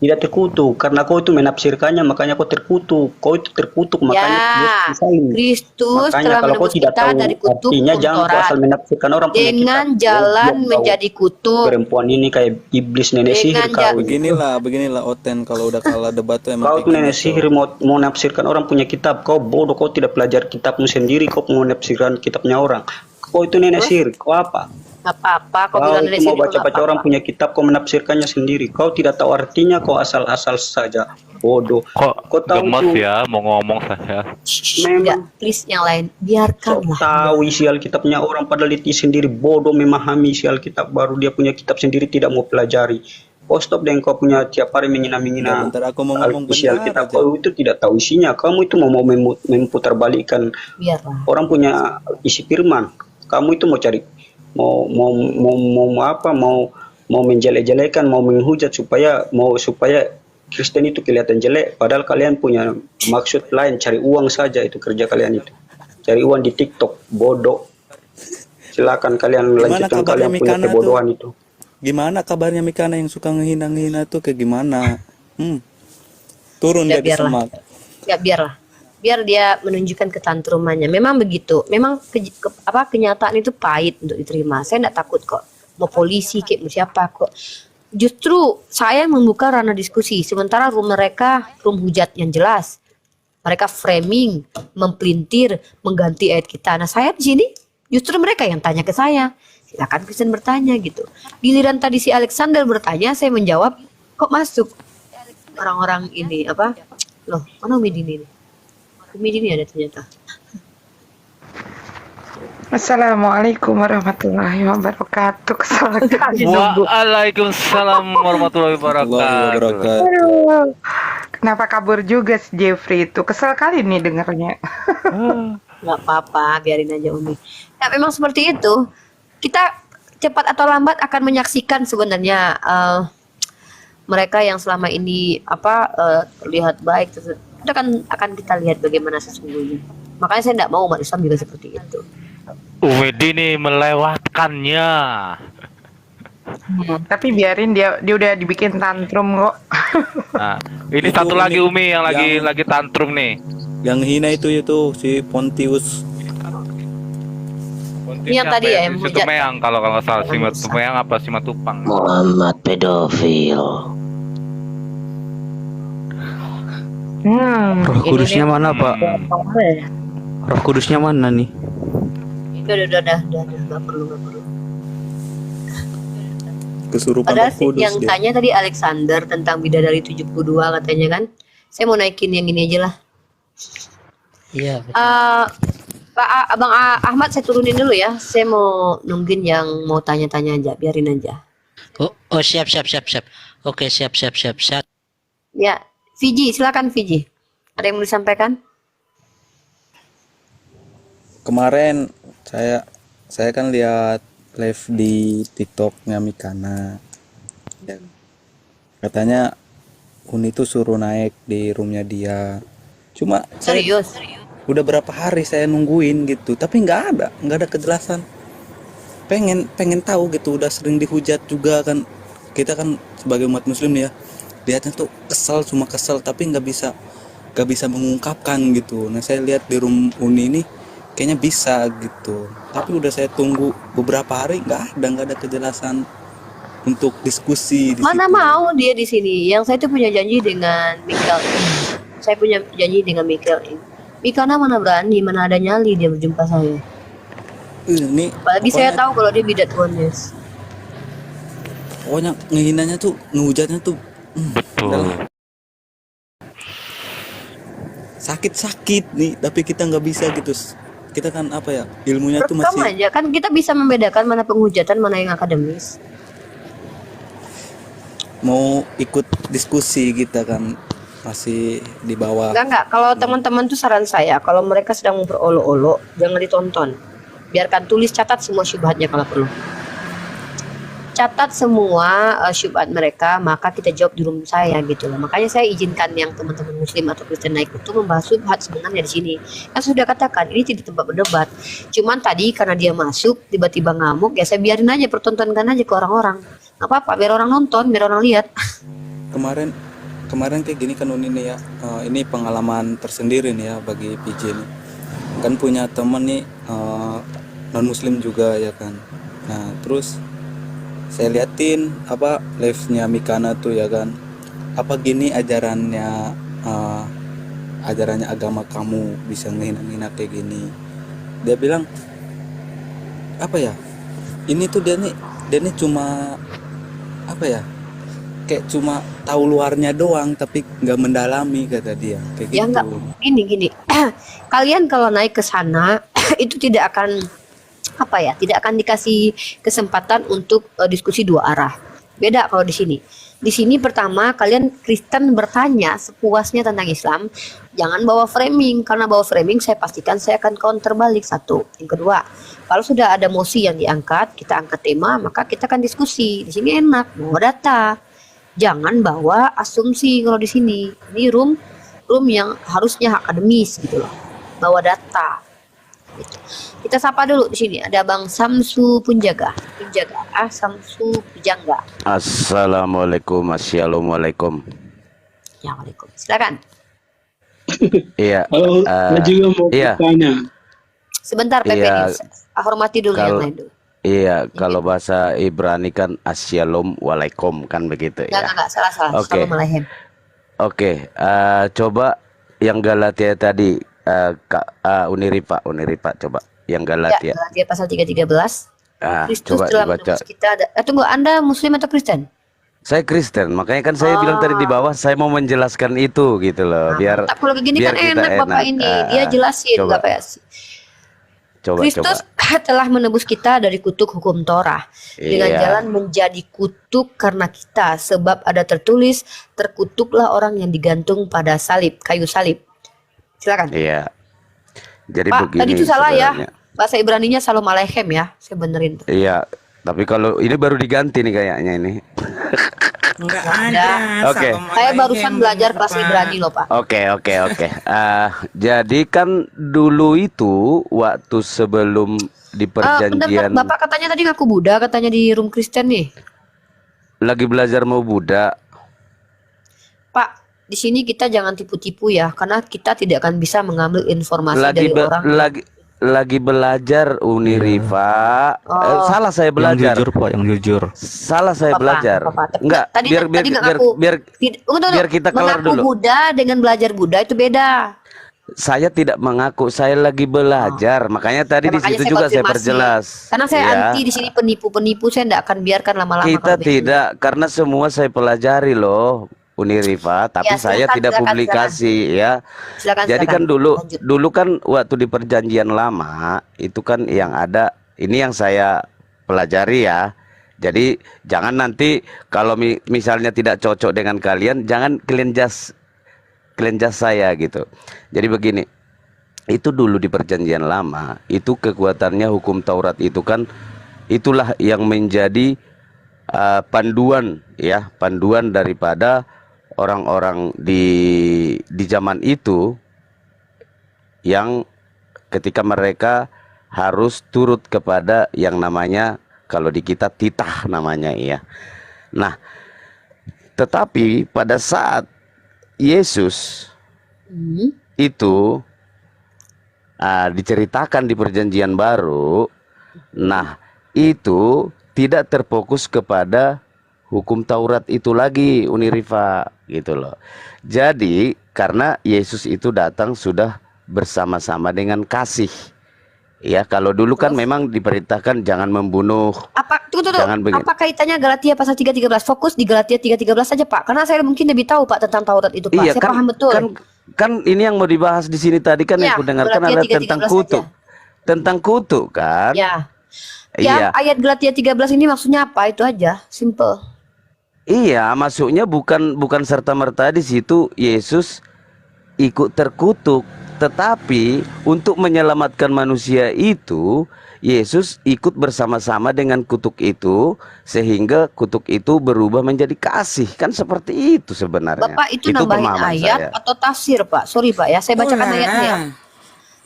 Tidak terkutuk karena kau itu menafsirkannya, makanya kau terkutuk. Kau itu terkutuk, makanya dia Ya, disalib. Kristus Makanya telah kalau kau menebus tidak kita tahu dari kutuk artinya, hukum jangan kau Taurat asal menafsirkan orang punya dengan kitab. jalan Goblok kau. menjadi kutuk. Perempuan ini kayak iblis nenek sihir Dengan kau. Beginilah Oten kalau udah kalah debat tuh emang Kau kayak tuh nenek gitu. sihir mau nafsirkan orang punya kitab. Kau bodoh, kau tidak belajar kitabmu sendiri. Kau mau nafsirkan kitabnya orang. Kau itu nenek sihir. Kau apa? Nggak apa-apa, kau Kau bilang itu dari mau sini baca-baca orang punya kitab, kau menafsirkannya sendiri. Kau tidak tahu artinya, kau asal-asal saja. Bodoh. Kok Kau tahu gemes itu. ya mau ngomong saya. Enggak, please yang lain Kau biarkanlah. tahu isi Alkitabnya orang padahal itu sendiri bodoh memahami isi Alkitab, baru dia punya kitab sendiri tidak mau pelajari. Kau stop dengan kau punya tiap hari menghina-menghina Bentar, aku mau ngomong isi benar Alkitab. aja. Kau itu tidak tahu isinya. Kamu itu mau memutarbalikkan Biarlah. orang punya isi firman. Kamu itu mau cari mau menjelek-jelekan, mau menghujat supaya Kristen itu kelihatan jelek, padahal kalian punya maksud lain, cari uang saja itu kerja kalian itu. Cari uang di TikTok, bodoh. Silakan kalian lanjutkan kabarnya kalian punya Mikana kebodohan itu. Gimana kabarnya Mikana yang suka ngehina-ngehina tuh kayak gimana? turun Ya, dia di biarlah. semak. Ya biarlah. Biar dia menunjukkan ketantrumannya. Memang begitu. Memang kenyataan itu pahit untuk diterima. Saya enggak takut kok. Mau polisi kayak mau siapa kok. Justru saya membuka ranah diskusi. Sementara room mereka room hujat yang jelas. Mereka framing, mempelintir, mengganti ayat kita. Nah saya di sini justru mereka yang tanya ke saya. Silakan Kristen bertanya gitu. Giliran tadi si Alexander bertanya, saya menjawab. Kok masuk orang-orang ini apa? Loh, mana Umi Dini nih? Umi Dini ada ternyata. Assalamualaikum warahmatullahi wabarakatuh. Kesel kali nunggu. Waalaikumsalam warahmatullahi Allahu wabarakatuh. wabarakatuh. Aduh, kenapa kabur juga si Jeffrey itu? Kesel kali nih dengernya. Nggak apa-apa, biarin aja Umi. Ya memang seperti itu. Kita cepat atau lambat akan menyaksikan sebenarnya mereka yang selama ini terlihat baik. Itu akan kita lihat bagaimana sesungguhnya. Makanya saya tidak mau umat Islam juga seperti itu. Umi Dini melewatkannya. Tapi biarin dia udah dibikin tantrum kok. Nah, ini Itu satu lagi Umi yang yang- lagi tantrum nih. Yang hina itu si Pontius. Ini yang tadi ya, yang hujat. Situmeyang kalau nggak salah, Situmeyang apa Simatupang. Muhammad pedofil. Roh Kudusnya mana, Pak? Hmm. Roh Kudusnya mana nih? Udah, nggak perlu. Kesurupan Padahal Roh Kudus yang dia. tanya tadi Alexander tentang bidadari 72 katanya kan. Saya mau naikin yang ini aja lah. Iya. Abang Ahmad saya turunin dulu ya. Saya mau nungguin yang mau tanya-tanya aja, biarin aja. Oh, siap. Oke, siap. Ya, Fiji, silakan Fiji. Ada yang mau disampaikan? Kemarin saya kan lihat live di TikToknya Mikana. Dan katanya Uni tuh suruh naik di roomnya dia. Cuma Serius? udah berapa hari saya nungguin gitu, tapi nggak ada kejelasan. Pengen tahu gitu, udah sering dihujat juga kan. Kita kan sebagai umat muslim ya, lihatnya tuh cuma kesel tapi nggak bisa mengungkapkan gitu. Nah saya lihat di room Uni ini kayaknya bisa gitu, tapi udah saya tunggu beberapa hari nggak ada kejelasan untuk diskusi di Mana situ. mau dia di sini? Yang saya tuh punya janji dengan Michael. Saya punya janji dengan Michael. Mikana mana berani, mana ada nyali dia berjumpa saya. Ini Apalagi saya tahu kalau dia bidat oneness. pokoknya ngehinanya tuh, ngehujatnya tuh Betul. sakit nih, tapi kita nggak bisa gitu. Kita kan apa ya, ilmunya tuh Rekam masih aja kan kita bisa membedakan mana penghujatan mana yang akademis. mau ikut diskusi, kita kan masih di bawah. Enggak. Kalau teman-teman tuh saran saya, kalau mereka sedang berolok-olok, jangan ditonton. Biarkan tulis, catat semua syubhatnya kalau perlu. Catat semua syubhat mereka, maka kita jawab di room saya gitu loh. Makanya saya izinkan yang teman-teman muslim atau Kristen naik itu membahas syubhat sebenarnya di sini. Kan sudah katakan ini tidak tempat berdebat. Cuman tadi karena dia masuk tiba-tiba ngamuk, ya saya biarin aja, pertontonkan aja ke orang-orang. Nggak apa-apa, biar orang nonton, biar orang lihat. Kemarin kayak gini kan Uni nih ya, ini pengalaman tersendiri nih ya bagi PJ nih. Kan punya temen nih non muslim juga ya kan. Nah terus saya liatin live-nya Mikana tuh ya kan, apa gini ajarannya agama kamu bisa ngehina-ngehina kayak gini. Dia bilang apa ya, ini tuh dia nih cuma apa ya, kayak cuma tahu luarnya doang tapi nggak mendalami, kata dia kayak Ya gitu. enggak, gini. Kalian kalau naik ke sana itu tidak akan tidak akan dikasih kesempatan untuk diskusi dua arah. Beda kalau di sini. Di sini pertama kalian Kristen bertanya sepuasnya tentang Islam, jangan bawa framing, karena bawa framing saya pastikan saya akan counter balik. Satu. Yang kedua, kalau sudah ada mosi yang diangkat, kita angkat tema, maka kita akan diskusi. Di sini enak, bawa data. Jangan bawa asumsi kalau di sini. Ini room yang harusnya akademis gitu loh. Bawa data. Gitu. Kita sapa dulu di sini. Ada Bang Samsu Punjaga. Samsu Pujangga. Assalamualaikum. Ya, Waalaikumsalam. Silakan. Iya. Halo, saya juga mau Iya. bertanya. Sebentar Pepe Iya. nih. Hormati dulu yang Kalau lain dulu. iya, kalau bahasa Ibrani kan Ashalom Walaikum kan begitu ya. Enggak, salah. Oke. Assalamualaikum. Oke, coba yang Galatia tadi, Uniripa coba yang Ya, Galatia. Galatia pasal 3:13. Kristus Coba telah dibaca. menebus kita. Tunggu, Anda Muslim atau Kristen? Saya Kristen, makanya kan saya bilang tadi di bawah saya mau menjelaskan itu gitu loh, biar Tak kalau begini kan kita enak Bapak ini. Dia jelasin coba, nggak kayak coba. Kristus telah menebus kita dari kutuk hukum Torah dengan Iya. jalan menjadi kutuk karena kita, sebab ada tertulis, terkutuklah orang yang digantung pada salib, kayu salib. Silakan. Iya. Jadi Pak, begini tadi itu salah sebenarnya. ya. Bahasa Ibraninya Shalom Aleichem ya. Saya benerin. Iya, tapi kalau ini baru diganti nih kayaknya ini. Enggak ada. Oke. Saya barusan belajar kelas Ibrani loh Pak. Oke. Jadi kan dulu itu waktu sebelum di Bentar, perjanjian Bapak katanya tadi ngaku Buddha, katanya di room Kristen nih. lagi belajar mau Buddha. Pak, di sini kita jangan tipu-tipu ya, karena kita tidak akan bisa mengambil informasi Lagi dari orang. lagi belajar Uniriva. Oh. Salah saya Yang belajar. jujur, Pak, yang jujur. Salah saya belajar. Enggak, Tadi biar nggak ngaku. Tunggu, biar kita kelar mengaku dulu. Buddha dengan belajar Buddha itu beda. Saya tidak mengaku, saya lagi belajar. Makanya tadi Ya, di makanya situ saya juga saya konfirmasi. perjelas. Karena saya Ya. anti di sini penipu-penipu, saya tidak akan biarkan lama-lama. Kita kalau begini. tidak, karena semua saya pelajari loh Uniriva, tapi Ya, saya silakan, tidak silakan, publikasi ya. Silakan, Jadi silakan. kan dulu Lanjut. dulu kan waktu di perjanjian lama itu kan yang ada, ini yang saya pelajari ya. Jadi jangan nanti kalau misalnya tidak cocok dengan kalian, jangan kalian jas saya gitu. Jadi begini, itu dulu di perjanjian lama itu kekuatannya hukum Taurat itu kan itulah yang menjadi panduan ya, panduan daripada orang-orang di zaman itu yang ketika mereka harus turut kepada yang namanya, kalau di kita titah namanya ya. Nah, tetapi pada saat Yesus itu diceritakan di perjanjian baru, nah itu tidak terfokus kepada hukum Taurat itu lagi, Uniriva gitu loh. Jadi karena Yesus itu datang sudah bersama-sama dengan kasih. Ya, kalau dulu kan memang diperintahkan jangan membunuh. Tunggu. Jangan begini. Apa kaitannya Galatia pasal 3:13? Fokus di Galatia 3:13 saja Pak, karena saya mungkin lebih tahu Pak tentang Taurat itu Pak. Iya, Saya paham betul. Kan ini yang mau dibahas di sini tadi kan Ya, yang kudengarkan Galatia adalah 3:13 tentang kutuk. Tentang kutuk kan? Ya. Iya. Ya, ayat Galatia 13 ini maksudnya apa? Itu aja, simple. Iya, maksudnya bukan serta-merta di situ Yesus ikut terkutuk, tetapi untuk menyelamatkan manusia itu Yesus ikut bersama-sama dengan kutuk itu sehingga kutuk itu berubah menjadi kasih. Kan seperti itu sebenarnya. Bapak itu nambahin pemahaman ayat saya. atau tafsir Pak? Sorry Pak ya, saya bacakan ayatnya ya.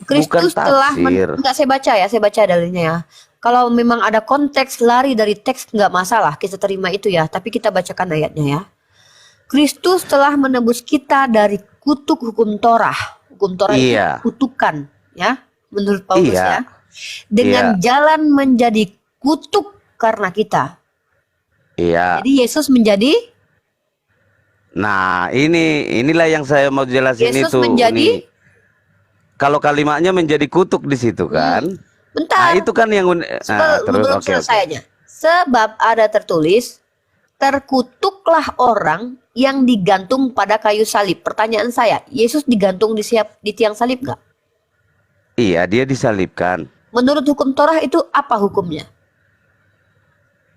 Kristus Bukan telah tafsir. enggak, saya baca dalilnya ya. Kalau memang ada konteks lari dari teks nggak masalah, kita terima itu ya, tapi kita bacakan ayatnya ya. Kristus telah menebus kita dari kutuk hukum Torah. Hukum Torah Iya. itu kutukan ya, menurut Paulus Iya. ya. Dengan jalan menjadi kutuk karena kita. Iya. Jadi Yesus menjadi Nah, inilah yang saya mau jelasin Yesus itu. menjadi? Nih. Kalau kalimatnya menjadi kutuk di situ kan. bentar. Nah, itu kan yang terus belum oke. selesai aja. Sebab ada tertulis, terkutuklah orang yang digantung pada kayu salib. Pertanyaan saya, Yesus digantung di tiang salib nggak? Iya, dia disalibkan. Menurut hukum Torah itu apa hukumnya?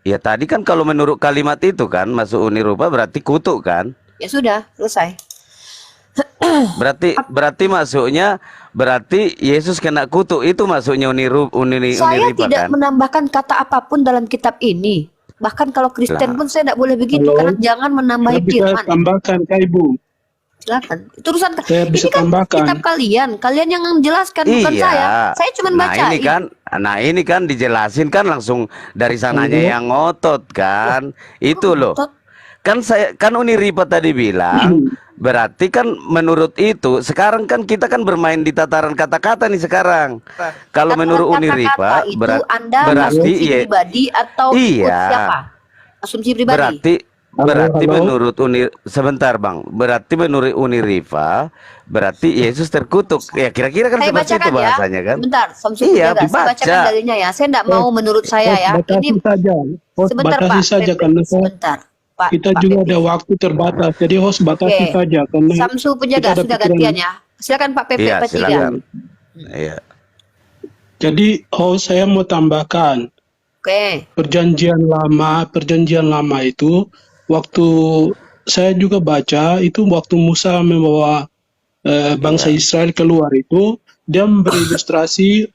Ya tadi kan kalau menurut kalimat itu kan masuk Unirupa berarti kutuk kan? Ya sudah, selesai. Berarti masuknya berarti Yesus kena kutuk, itu masuknya Saya Uniripa tidak kan? menambahkan kata apapun dalam kitab ini. Bahkan kalau Kristen Lah. pun saya tidak boleh begitu, Halo. karena jangan menambahi Saya bisa firman. tambahkan Kak Ibu. Silakan. Itu urusan Saya bisa ini kan tambahkan. kitab kalian yang menjelaskan, bukan saya. Saya cuma Nah baca. ini kan dijelasin kan langsung dari sananya yang ngotot kan. Itu loh. ngotot? Kan Uniripa tadi bilang Berarti kan menurut itu sekarang kan kita kan bermain di tataran kata-kata nih sekarang. Kalau menurut Uniriva Kata-kata itu Anda berarti asumsi pribadi atau ikut iya. siapa? Asumsi pribadi. Berarti Halo? menurut sebentar Bang. Berarti menurut Uniriva berarti Yesus terkutuk. Ya kira-kira kan Saya seperti itu bacakan ya. bahasanya kan? Sebentar, Samsul Iya, Pujaga. Saya dibaca. bacakan dalilnya ya. Saya tidak mau menurut saya ya. Batasi Ini saja. Host sebentar batasi Pak. saja Pepe. karena Sebentar. Pak, kita Pak juga Pepe. ada waktu terbatas. Jadi host batasi Oke. saja karena Samsu kita Pujaga ada sudah pikiran. gantian ya. Silakan Pak Pepe Iya, P3. silakan. Iya. Jadi host saya mau tambahkan Oke. perjanjian lama itu waktu saya juga baca itu waktu Musa membawa bangsa Israel keluar itu dia memberi ilustrasi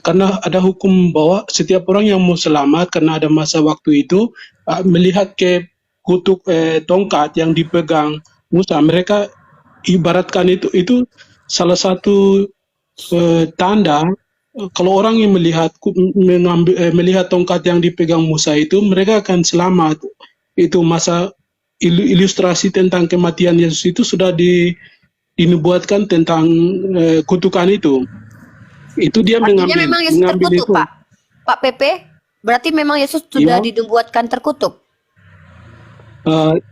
karena ada hukum bahwa setiap orang yang mau selamat karena ada masa waktu itu melihat ke kutuk tongkat yang dipegang Musa, mereka ibaratkan itu salah satu tanda kalau orang yang melihat tongkat yang dipegang Musa itu mereka akan selamat. Itu masa ilustrasi tentang kematian Yesus itu sudah dinubuatkan tentang kutukan itu. Itu dia Artinya memang Yesus mengambil terkutuk, itu. Pak. Pak Pepe, berarti memang Yesus sudah Iya. dinubuatkan terkutuk.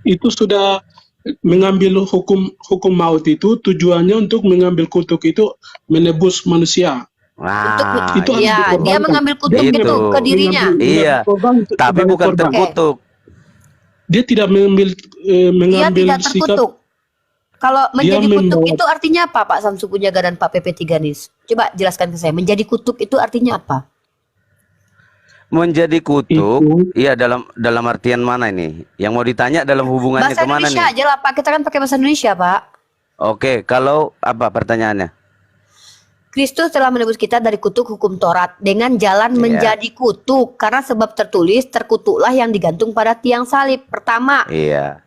Itu sudah mengambil hukum maut itu tujuannya untuk mengambil kutuk itu menebus manusia. Nah, itu harus Iya, dia dikorbankan. mengambil kutuk Itu. itu ke dirinya. Iya. Korban itu tapi sebagai bukan korban. terkutuk. Dia tidak mengambil Dia tidak sikap. terkutuk. Kalau menjadi kutuk membawa- itu artinya apa, Pak Samsu Pujaga dan Pak PP3 nis? Coba jelaskan ke saya. Menjadi kutuk itu artinya apa? Menjadi kutuk, Itu. iya dalam artian mana ini? Yang mau ditanya dalam hubungannya Bahasa kemana Indonesia nih? aja lah, Pak. Kita kan pakai bahasa Indonesia, Pak. Oke, kalau apa pertanyaannya? Kristus telah menebus kita dari kutuk hukum Taurat dengan jalan Iya. menjadi kutuk karena sebab tertulis terkutuklah yang digantung pada tiang salib. Pertama, Iya.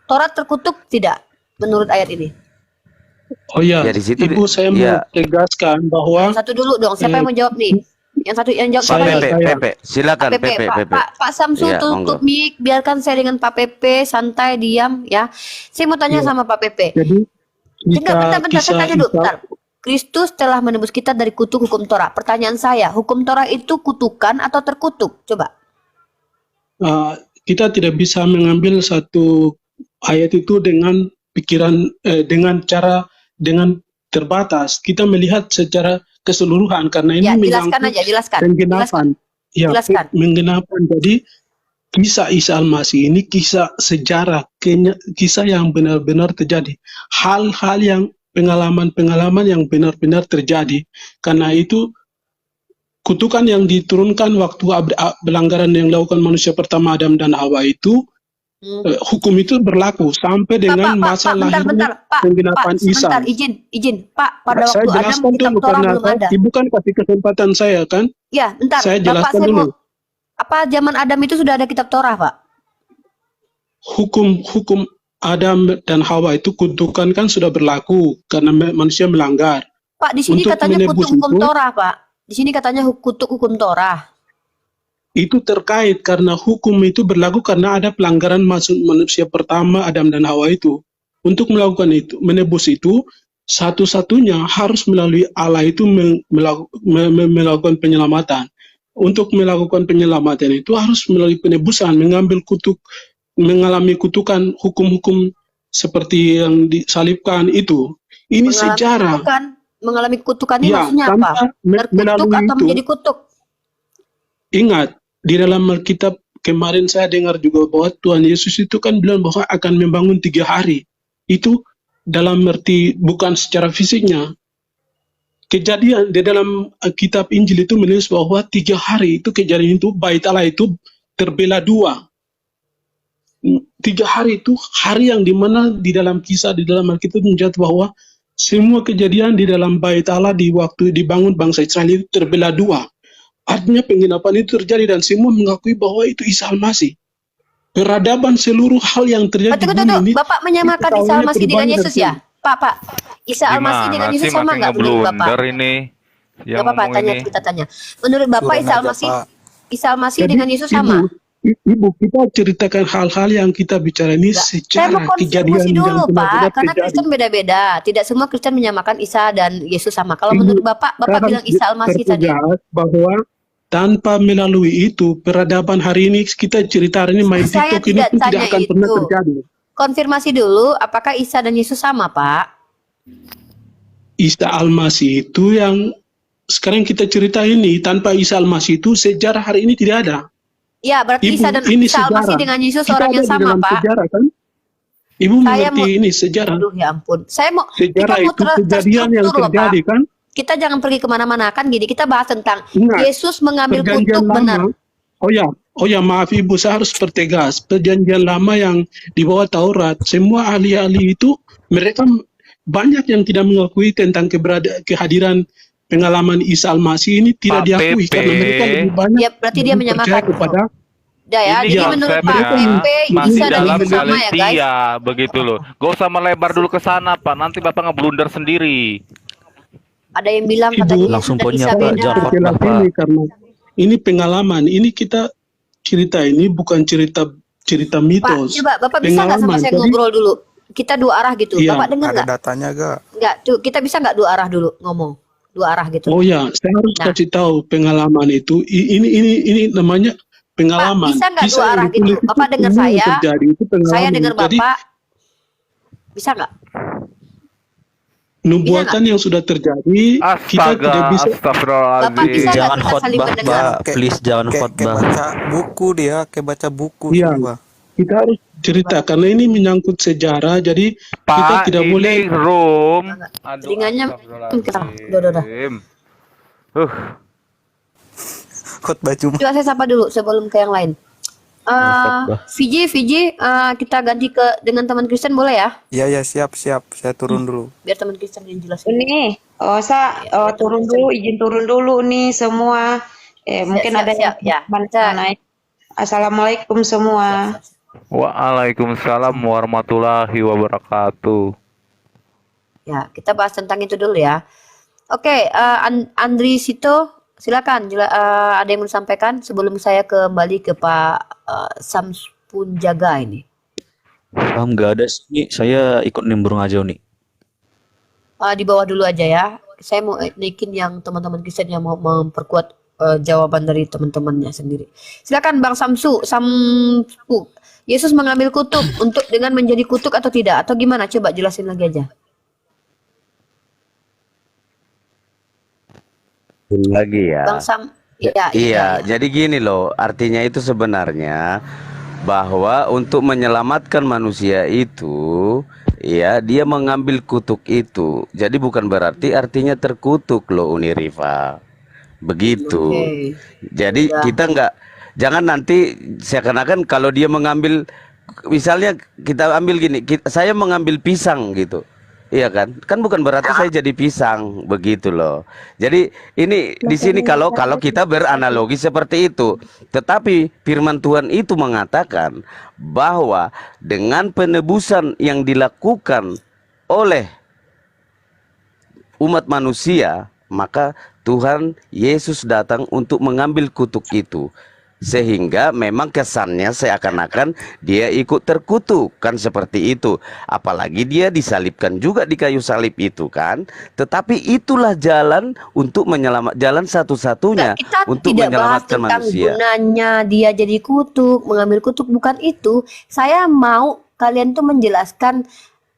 Taurat terkutuk tidak menurut ayat ini. Oh iya, Ya, di situ Ibu saya iya. mau tegaskan bahwa Satu dulu dong, siapa yang mau jawab nih? Yang satu yang jawab siapa Saya, nih? Pepe, silakan Pak Pepe, Pepe. Pak Samsu Iya, tutup monggo. mic, biarkan saya dengan Pak Pepe santai diam ya. Saya mau tanya Iya. sama Pak Pepe. jadi Bentar, saya tanya dulu, kisah- bentar. Kristus telah menebus kita dari kutuk hukum Taurat. Pertanyaan saya, hukum Taurat itu kutukan atau terkutuk? Coba. kita tidak bisa mengambil satu ayat itu dengan pikiran dengan terbatas. Kita melihat secara keseluruhan karena ini Ya, jelaskan menyangkut aja, jelaskan. penggenapan. Ya, Jelaskan. menggenapan. Jadi kisah Isa Al-Masih ini kisah sejarah, kisah yang benar-benar terjadi. Hal-hal yang pengalaman-pengalaman yang benar-benar terjadi. Karena itu kutukan yang diturunkan waktu pelanggaran yang dilakukan manusia pertama Adam dan Hawa itu hukum itu berlaku sampai dengan masa lahirnya penggenapan Isa. Sebentar, izin, Pak. Pada Saya waktu Adam jelaskan kitab dulu Taurat karena belum ada. Ibu kan kasih kesempatan saya kan. Ya, bentar. Saya Bapak, jelaskan saya dulu. mau. Apa zaman Adam itu sudah ada kitab Taurat, Pak? Hukum Adam dan Hawa itu kutukan kan sudah berlaku karena manusia melanggar. Pak, di sini Untuk katanya menebus kutuk hukum itu- Taurat, Pak. Di sini katanya kutuk hukum Taurat. Itu terkait karena hukum itu berlaku karena ada pelanggaran manusia pertama Adam dan Hawa itu. Untuk melakukan itu, menebus itu, satu-satunya harus melalui Allah itu melakukan penyelamatan. Untuk melakukan penyelamatan itu harus melalui penebusan, mengalami kutukan hukum-hukum seperti yang disalibkan itu. Ini sejarah. Mengalami kutukan ini Ya, maksudnya tanpa apa? Terkutuk melalui atau itu. menjadi kutuk? Ingat, di dalam Alkitab kemarin saya dengar juga bahwa Tuhan Yesus itu kan bilang bahwa akan membangun 3 hari. Itu dalam arti bukan secara fisiknya. Kejadian di dalam kitab Injil itu menulis bahwa 3 hari itu kejadian itu bait Allah itu terbelah 2. 3 hari itu hari yang dimana di dalam kisah di dalam Alkitab mencatat bahwa semua kejadian di dalam bait Allah di waktu dibangun bangsa Israel itu terbelah 2. Artinya penggenapan itu terjadi dan semua mengakui bahwa itu Isa Al-Masih. Peradaban seluruh hal yang terjadi di bumi ini. Bapak menyamakan itu Isa Al-Masih dengan perubahan Yesus ya? Pak. Isa Al-Masih dengan Gimana Yesus sih sama makin nggak menurut Bapak? ngeblunder ini? Yang Nggak apa-apa, ngomong tanya ini. kita tanya. Menurut Bapak Suruh Isa aja, Al-Masih, Pak. Isa Al-Masih Jadi, dengan Yesus Ibu, sama? Ibu, kita ceritakan hal-hal yang kita bicara ini Enggak. Saya mau secara konfirmasi kejadian dulu, yang Pak, benar-benar karena terjadi. Kristen beda-beda. Tidak semua Kristen menyamakan Isa dan Yesus sama. Kalau Ibu, menurut Bapak sekarang bilang Isa Al-Masih tadi. tertegas bahwa tanpa melalui itu peradaban hari ini kita cerita hari ini main Saya TikTok ini tidak pun tidak tanya akan pernah itu. terjadi. Konfirmasi dulu, apakah Isa dan Yesus sama, Pak? Isa Al-Masih itu yang sekarang kita cerita ini, tanpa Isa Al-Masih itu sejarah hari ini tidak ada. Ya, berarti Ibu, Isa dan ini Isa Al-Masih sejarah. dengan Yesus Kita orang ada yang di sama, dalam Pak. sejarah kan? Ibu Saya mengerti mau, ini sejarah. aduh ya ampun. Kita Sejarah mau itu kejadian yang terstruktur loh, Pak. terjadi kan? Kita jangan pergi kemana-mana kan gini. Kita bahas tentang Ingat, Yesus mengambil perjanjian kutub, benar. lama. Oh ya, maaf Ibu, saya harus pertegas. Perjanjian lama yang di bawah Taurat, semua ahli-ahli itu mereka banyak yang tidak mengakui tentang kehadiran pengalaman Isa Al-Masih ini tidak Pak diakui Pepe. karena mereka lebih banyak Ya, berarti dia percaya menyamakan. kepada Udah ya, Ini jadi menurut Pak konsepnya Pepe, masih Isa dan dalam Yesus sama ya, guys. Galatia, begitu loh. Gak usah melebar dulu ke sana, Pak. Nanti Bapak ngeblunder sendiri. Ada yang bilang Ibu, katanya Yesus langsung dan poinnya, Isa Pak. beda. Jangan perjelas Bapak. ini karena ini pengalaman. Ini kita cerita ini bukan cerita Pak, mitos. coba Bapak bisa nggak sama Pengalaman. saya Jadi, ngobrol dulu? Kita dua arah gitu. Iya, Bapak dengar Ada nggak? datanya gak? Nggak, tuh kita bisa nggak dua arah dulu ngomong? Dua arah gitu. oh ya, saya harus Nah. kasih tahu pengalaman itu. Ini namanya pengalaman. Pak, bisa nggak Kisah dua yang arah gitu? ditulis itu Bapak dengar semua yang saya, terjadi itu pengalaman. saya dengar Jadi Bapak. Bisa nggak? nubuatan yang sudah terjadi kita tidak Astaga, bisa. Bapak astagfirullahadzim. bisa nggak Jangan kita saling khotbah, mendengar? Pak. Please jangan khotbah. Kayak baca buku dia, kayak baca buku. Iya. sumpah. Kita harus cerita karena ini menyangkut sejarah. Jadi kita Pak, tidak ini boleh. room. Aduh, Telinganya, udah. Khotbah cuma. Coba saya sapa dulu sebelum ke yang lain. Fiji, kita ganti dengan teman Kristen boleh ya? Iya, siap. Saya turun dulu. Biar teman Kristen yang jelas. Ini, saya turun dulu, izin turun dulu nih semua. Mungkin ada yang naik. Assalamualaikum semua. Waalaikumsalam warahmatullahi wabarakatuh. Ya, kita bahas tentang itu dulu ya. Oke, Andri Sito, silakan. Ada yang mau disampaikan sebelum saya kembali ke Pak Samspun Jaga ini. Nggak ada sih. Saya ikut nimbrung aja nih. Di bawah dulu aja ya. Saya mau naikin yang teman-teman Kristen yang mau memperkuat jawaban dari teman-temannya sendiri. Silakan Bang Samsu. Yesus mengambil kutub untuk dengan menjadi kutuk atau tidak? Atau gimana? Coba jelasin lagi aja. Lagi ya. Bang Sam, Iya, jadi gini loh, artinya itu sebenarnya bahwa untuk menyelamatkan manusia itu, ya dia mengambil kutuk itu. Jadi bukan berarti artinya terkutuk loh Uni Rifa. Begitu. Oke. Jadi kita jangan nanti seakan-akan kalau dia mengambil, misalnya kita ambil gini, saya mengambil pisang gitu. Iya kan? Kan bukan berarti saya jadi pisang, begitu loh. Jadi ini di sini kalau kita beranalogi seperti itu. Tetapi firman Tuhan itu mengatakan bahwa dengan penebusan yang dilakukan oleh umat manusia, maka Tuhan Yesus datang untuk mengambil kutuk itu. Sehingga memang kesannya seakan-akan dia ikut terkutuk, kan seperti itu. Apalagi dia disalibkan juga di kayu salib itu kan. Tetapi itulah jalan untuk jalan satu-satunya Kita untuk tidak bahas menyelamatkan tentang manusia. gunanya dia jadi kutuk, mengambil kutuk, bukan itu. Saya mau kalian tuh menjelaskan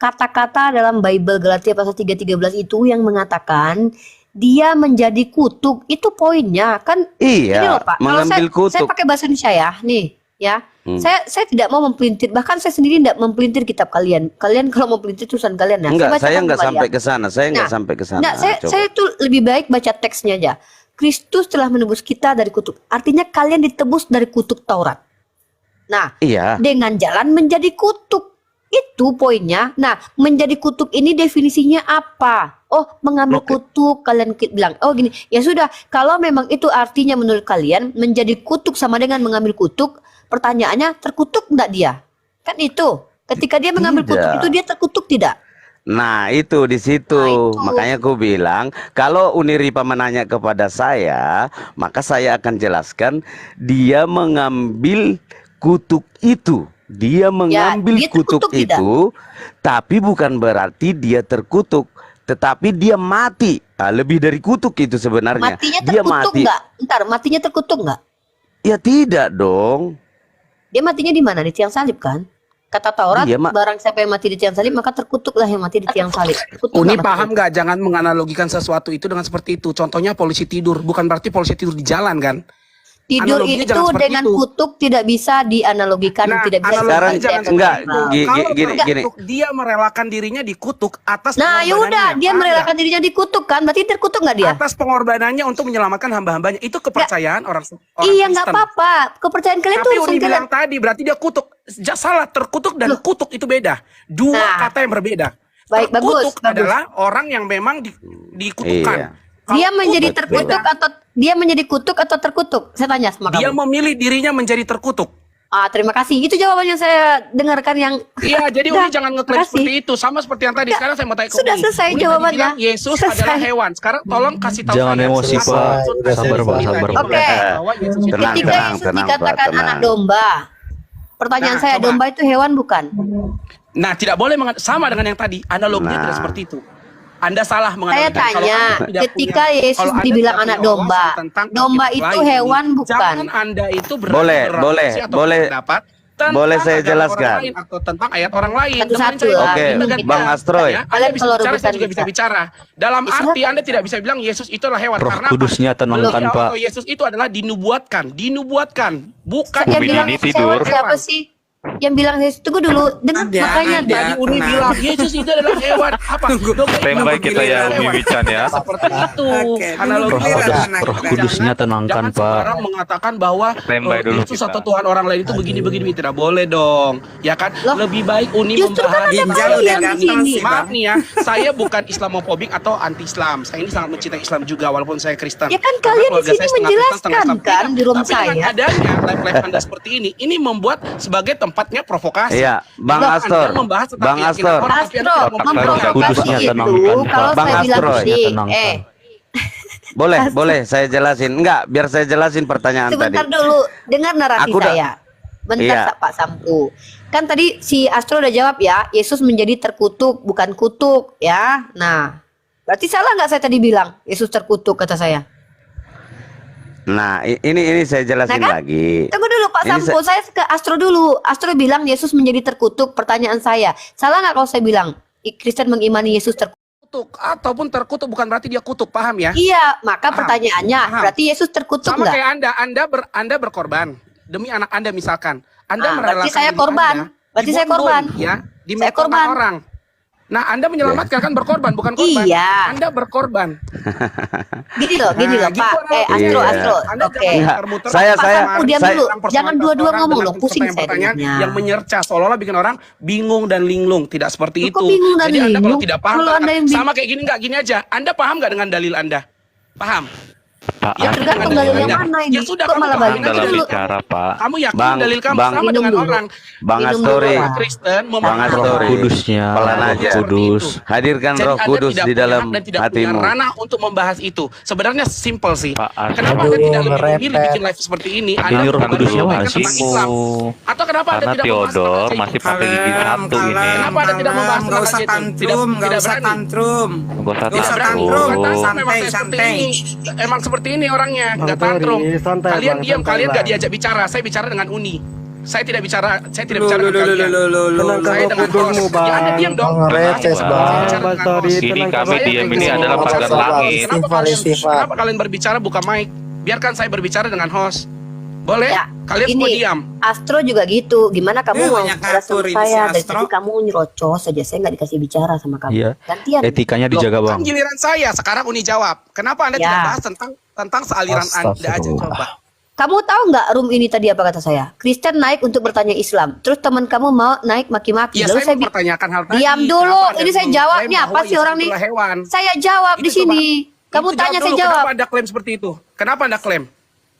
kata-kata dalam Bible Galatia pasal 3:13 itu yang mengatakan dia menjadi kutuk, itu poinnya kan. Iya, ini loh Pak, kalau mengambil saya kutuk. pakai bahasa Indonesia ya, nih ya. Saya tidak mau mempelintir, bahkan saya sendiri tidak mempelintir kitab kalian. Kalian kalau mau pelintir tulisan kalian ya. Enggak, saya bacakan enggak kembali sampai ya. ke sana. Saya enggak sampai ke sana. Nah, saya tuh lebih baik baca teksnya aja. Kristus telah menebus kita dari kutuk. Artinya kalian ditebus dari kutuk Taurat. Nah, Iya. dengan jalan menjadi kutuk. Itu poinnya. Nah, menjadi kutuk ini definisinya apa? Oh, mengambil kutuk. Kalian bilang, oh gini, ya sudah. Kalau memang itu artinya menurut kalian menjadi kutuk sama dengan mengambil kutuk, pertanyaannya terkutuk enggak dia? Kan itu. Ketika dia mengambil kutuk Tidak. itu dia terkutuk tidak? Nah, itu di situ. Nah, itu. Makanya aku bilang, kalau Uniripa menanya kepada saya, maka saya akan jelaskan dia mengambil kutuk itu. Dia mengambil dia kutuk terkutuk tidak? itu, tapi bukan berarti dia terkutuk, tetapi dia mati. Nah, lebih dari kutuk itu sebenarnya. Matinya Dia terkutuk mati. nggak? Ntar, matinya terkutuk nggak? Ya tidak dong. Dia matinya di mana? Di tiang salib kan? Kata Taurat, Iya, barang siapa yang mati di tiang salib, maka terkutuklah yang mati di tiang salib. Terkutuk Uni nggak paham matinya? nggak? Jangan menganalogikan sesuatu itu dengan seperti itu. Contohnya polisi tidur, bukan berarti polisi tidur di jalan kan? Tidur Analoginya itu jangan seperti dengan itu. kutuk tidak bisa dianalogikan, Nah, tidak bisa analoginya Sekarang jangan enggak, seperti itu. gini, Kalau gini. terkutuk, dia merelakan dirinya dikutuk atas Nah, pengorbanannya. yaudah, dia Paham merelakan nggak? dirinya dikutuk kan? Berarti terkutuk nggak dia? Atas pengorbanannya untuk menyelamatkan hamba-hambanya. Itu kepercayaan orang Iya, nggak Kristen. apa-apa. Kepercayaan kalian tuh Tapi Uni urusan kalian. bilang tadi berarti dia kutuk. Salah, terkutuk dan kutuk itu beda. Dua Nah. kata yang berbeda. Baik, bagus, Terkutuk bagus. adalah orang yang memang dikutukkan. Iya. Kalau Dia menjadi kutuk terkutuk beda. atau dia menjadi kutuk atau terkutuk? Saya tanya sama Dia kamu. memilih dirinya menjadi terkutuk. Ah, terima kasih. Itu jawaban yang saya dengarkan yang Iya, jadi Udah, Uni jangan ngeklaim makasih. seperti itu. Sama seperti yang tadi. Udah, Sekarang saya mau tanya ke sudah Uni. selesai Uni tadi jawabannya. bilang Yesus Selesai. adalah hewan. Sekarang tolong kasih tahu Jangan saya. emosi, apa Pak. maksud dari Sabar, Pak, Uni sabar, tadi Pak. Oke. bahwa Yesus itu Tenang, ketika tenang, Yesus tenang, dikatakan Pak, tenang. anak domba. Pertanyaan Nah, saya, coba. domba itu hewan bukan? Nah, tidak boleh sama dengan yang tadi. Analoginya Nah. tidak seperti itu. Anda salah Saya menganalogikan. Kalau tanya, Anda tidak ketika punya- Yesus kalau Anda dibilang tidak anak punya domba, wawasan tentang domba Alkitab itu lain, hewan bukan? Jangan Anda itu Boleh, boleh, boleh. Boleh saya jelaskan? Atau tentang ayat orang lain. Satu-satu Dengerin saya lah. dulu. Oke, Kita ganti Bang cara. Astroy. Ya, Anda Kalian bisa kalau bicara, rebutan saya juga bisa bisa. bicara. Dalam Ya, arti Anda tidak bisa bilang Yesus itu adalah hewan. Roh Karena Kudusnya apa? tenangkan, Beliau Pak. atau Yesus itu adalah dinubuatkan. Bukan Yang Bumi bilang ini Yesus tidur. hewan siapa sih? Yang bilang Yesus, tunggu dulu, dengar makanya Tadi Uni bilang Yesus itu adalah hewan. Apa? Domba itu Standby kita ya, hewan. Umi Wican ya. Seperti itu. Oke, Analogi Roh Kudus- Roh Kudusnya tenangkan, Jangan Pak. sembarang mengatakan bahwa Standby dulu Yesus kita. atau Tuhan orang lain itu begini-begini. Tidak boleh dong. Ya kan? Loh, Lebih baik Uni justru kan membahas. ada Ginjal kalian udah di ganteng sini. sih, Maaf nih ya, saya bukan Islamofobik atau anti-Islam. Saya ini sangat mencintai Islam juga walaupun saya Kristen. Ya kan Karena kalian di keluarga sini saya setengah Kristen, setengah menjelaskan Islam. kan di room Tapi dengan saya. adanya live-live Anda seperti ini membuat sebagai tempatnya provokasi. Iya, Bang Bahwa Astor, Anda membahas tentang Bang keyakinan Astor. orang, tapi Anda Astro, tidak membahas Roh memprovokasi Kudusnya itu tenangkan, kalau Bang saya bilang Astro, gini, tenangkan. Boleh, boleh saya jelasin. Enggak, biar saya jelasin pertanyaan tadi. sebentar dulu, dengar narasi Aku udah- saya. Bentar Iya. Pak Sampu. Kan tadi si Astro udah jawab ya, Yesus menjadi terkutuk bukan kutuk ya. Nah, berarti salah nggak saya tadi bilang Yesus terkutuk kata saya? Nah, ini saya jelasin Nah, kan? lagi. Tunggu dulu Pak Ini Sampo, saya ke Astro dulu. Astro bilang Yesus menjadi terkutuk. Pertanyaan saya, salah nggak kalau saya bilang Kristen mengimani Yesus terkutuk? kutuk ataupun terkutuk bukan berarti dia kutuk, paham ya? Iya, maka Paham. pertanyaannya Paham. berarti Yesus terkutuk Sama nggak? kayak Anda berkorban demi anak Anda misalkan. Anda Ah, merelakan berarti saya hidup korban. Anda Berarti saya dibuang-buang, korban. ya, Saya dimekonkan korban. orang. Nah, Anda menyelamatkan kan berkorban, bukan korban. Iya. Anda berkorban. Gini loh Nah, gitu Pak. Astro, Iya. Astro. Anda Oke. jangan Enggak, muter-muter saya- Pak Sampu, diam saya- dulu. tentang Jangan personalitas dua-dua orang ngomong dengan loh, pusing saya pertanyaan-pertanyaan dengarnya. yang menyerca seolah-olah bikin orang bingung dan linglung. Tidak seperti Loh, itu. kok bingung dan Jadi Anda kalau linglung? tidak paham Kalau Anda yang sama kayak gini nggak gini aja. Anda paham nggak dengan dalil Anda? Paham? Pak Ya Astro, tergantung Dengan dalil yang Anda. mana ini. Ya sudah, Kok kamu malah paham balik dalam dulu. bicara Pak. Kamu yakin Bang- dalil kamu Bang- sama Minum dengan dulu. orang. Bang Minum Astori, dulu, Orang Kristen Bang memahami Astori, Roh Kudusnya, pelan Roh aja. Kudus. Hadirkan Jadi Roh Anda Kudus tidak di punya dalam hak dan tidak hatimu. punya ranah untuk membahas itu. Sebenarnya simple sih. Pak Astro. Kenapa Anda tidak lebih memilih bikin live seperti ini? Ini Roh bukan Kudusnya lebih mana baik sih? tentang Islam. Atau kenapa Anda Karena tidak membahas tentang Theodor itu? masih pakai gigi satu ini. Kenapa Anda tidak membahas Nggak tentang usah itu? tantrum, nggak Tidak usah berani. tantrum. Gak usah Nggak usah Berani. tantrum. Memang Santai, saya seperti santai. ini. Emang seperti ini orangnya, nggak tantrum. Kalian diam, kalian nggak diajak bicara. Saya bicara dengan Uni. Saya tidak bicara dengan kalian. Saya dengan host. Ya Anda diam dong. Reces, Bang. Saya bicara dengan host. Ini kami Saya diam ini dengan adalah host. pagar langit. Kenapa kalian berbicara buka mic? Biarkan saya berbicara dengan host. Boleh? Ya, Kalian semua ini diam. Astro juga gitu. Gimana kamu mau banyak bicara ngatur sama ini saya? si Dari Astro. tadi kamu nyerocos saja. Saya nggak dikasih bicara sama kamu. Iya. Gantian. Etikanya Loh, dijaga, kan Bang. giliran saya. Sekarang Uni jawab. Kenapa Anda Ya. tidak bahas tentang sealiran Anda aja coba? Kamu tahu nggak room ini tadi apa kata saya? Kristen naik untuk bertanya Islam. Terus teman kamu mau naik maki-maki. Ya, Lalu saya bilang, mempertanyakan hal tadi. diam dulu. Kenapa Anda Ini saya mengklaim jawabnya bahwa apa sih Yesus orang nih? itulah hewan? Saya jawab di Itu sini. coba. Kamu Itu tanya saya dulu. jawab. Kenapa Anda klaim seperti itu? Kenapa Anda klaim?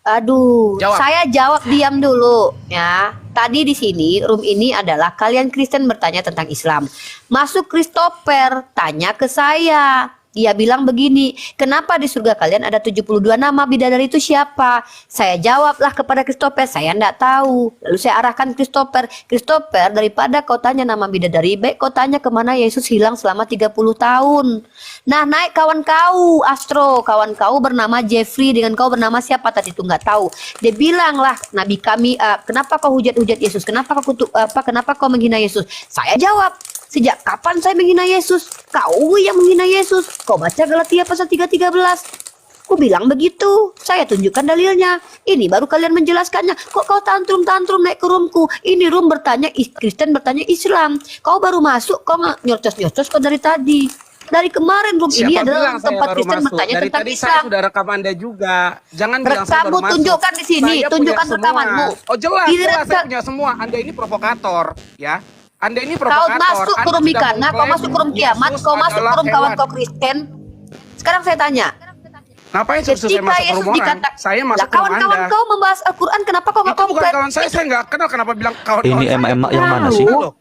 Aduh, Jawab. saya jawab diam dulu ya. Tadi di sini room ini adalah kalian Kristen bertanya tentang Islam. Masuk Christopher tanya ke saya. Dia bilang begini, kenapa di surga kalian ada 72 nama, bidadari itu siapa? Saya jawablah kepada Christopher, saya enggak tahu. Lalu saya arahkan Christopher, Christopher daripada kau tanya nama bidadari, baik kau tanya kemana Yesus hilang selama 30 tahun. Nah naik kawan kau, Astro, kawan kau bernama Jeffrey, dengan kau bernama siapa tadi itu enggak tahu. Dia bilang lah, Nabi kami, kenapa kau hujat-hujat Yesus? Kenapa kau menghina Yesus? Saya jawab, sejak kapan saya menghina Yesus? Kau yang menghina Yesus. Kau baca Galatia pasal 3:13. Ku bilang begitu. Saya tunjukkan dalilnya. Ini baru kalian menjelaskannya. Kok kau tantrum-tantrum naik ke roomku? Ini room bertanya Kristen bertanya Islam. Kau baru masuk, kau nyocos-nyocos kau dari tadi. Dari kemarin room ini adalah tempat Kristen bertanya dari tentang tadi Islam. saya sudah rekam Anda juga. Jangan bilang saya Kamu baru masuk. tunjukkan di sini, Saya tunjukkan punya semua. rekamanmu. Oh jelas, Di jelas saya rekam- punya semua. Anda ini provokator, ya. Anda ini Kau provokator. masuk ke Anda room sudah Ikana, kau mengklaim masuk ke room kiamat, Yesus kau masuk ke adalah room kawan hewan. kau Kristen. Sekarang saya tanya, Ngapain saya ketika masuk ke Yesus room orang? dikata, Saya lah masuk ke room kawan-kawan Anda. kau membahas Al-Quran, kenapa kau nggak Itu bukan komplain? kawan saya nggak kenal kenapa bilang kawan-kawan Ini saya. emak-emak yang mana sih? Loh,